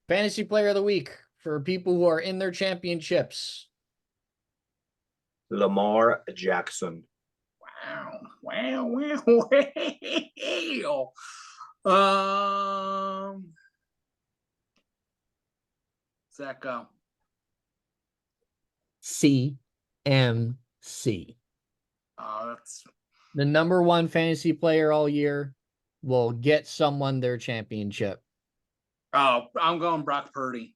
Fantasy player of the week for people who are in their championships. Lamar Jackson. Wow. Zack, go. CMC. That's The number one fantasy player all year will get someone their championship. I'm going Brock Purdy.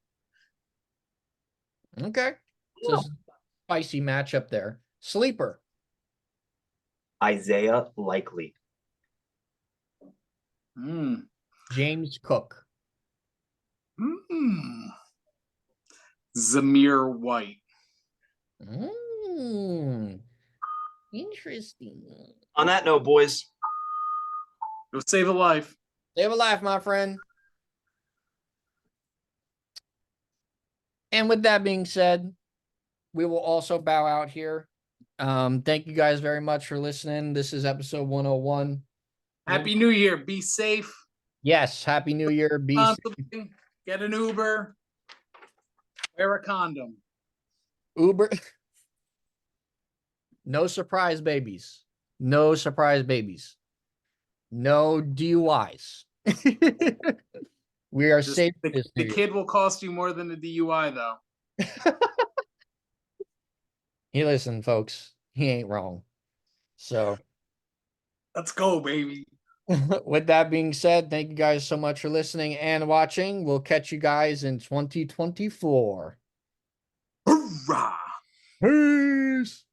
Okay. It's a spicy matchup there. Sleeper. Isaiah Likely. James Cook. Zamir White. Interesting. On that note, boys, Go save a life. Save a life, my friend. And with that being said, we will also bow out here. Thank you guys very much for listening. This is episode 101. Happy New Year. Be safe. Yes, Happy New Year. Be safe. Get an Uber. Wear a condom. Uber. No surprise babies. No surprise babies. No DUIs. We are safe. The kid will cost you more than the DUI, though. Hey, listen, folks. He ain't wrong. So, let's go, baby. With that being said, thank you guys so much for listening and watching. We'll catch you guys in 2024. Hoorah! Peace.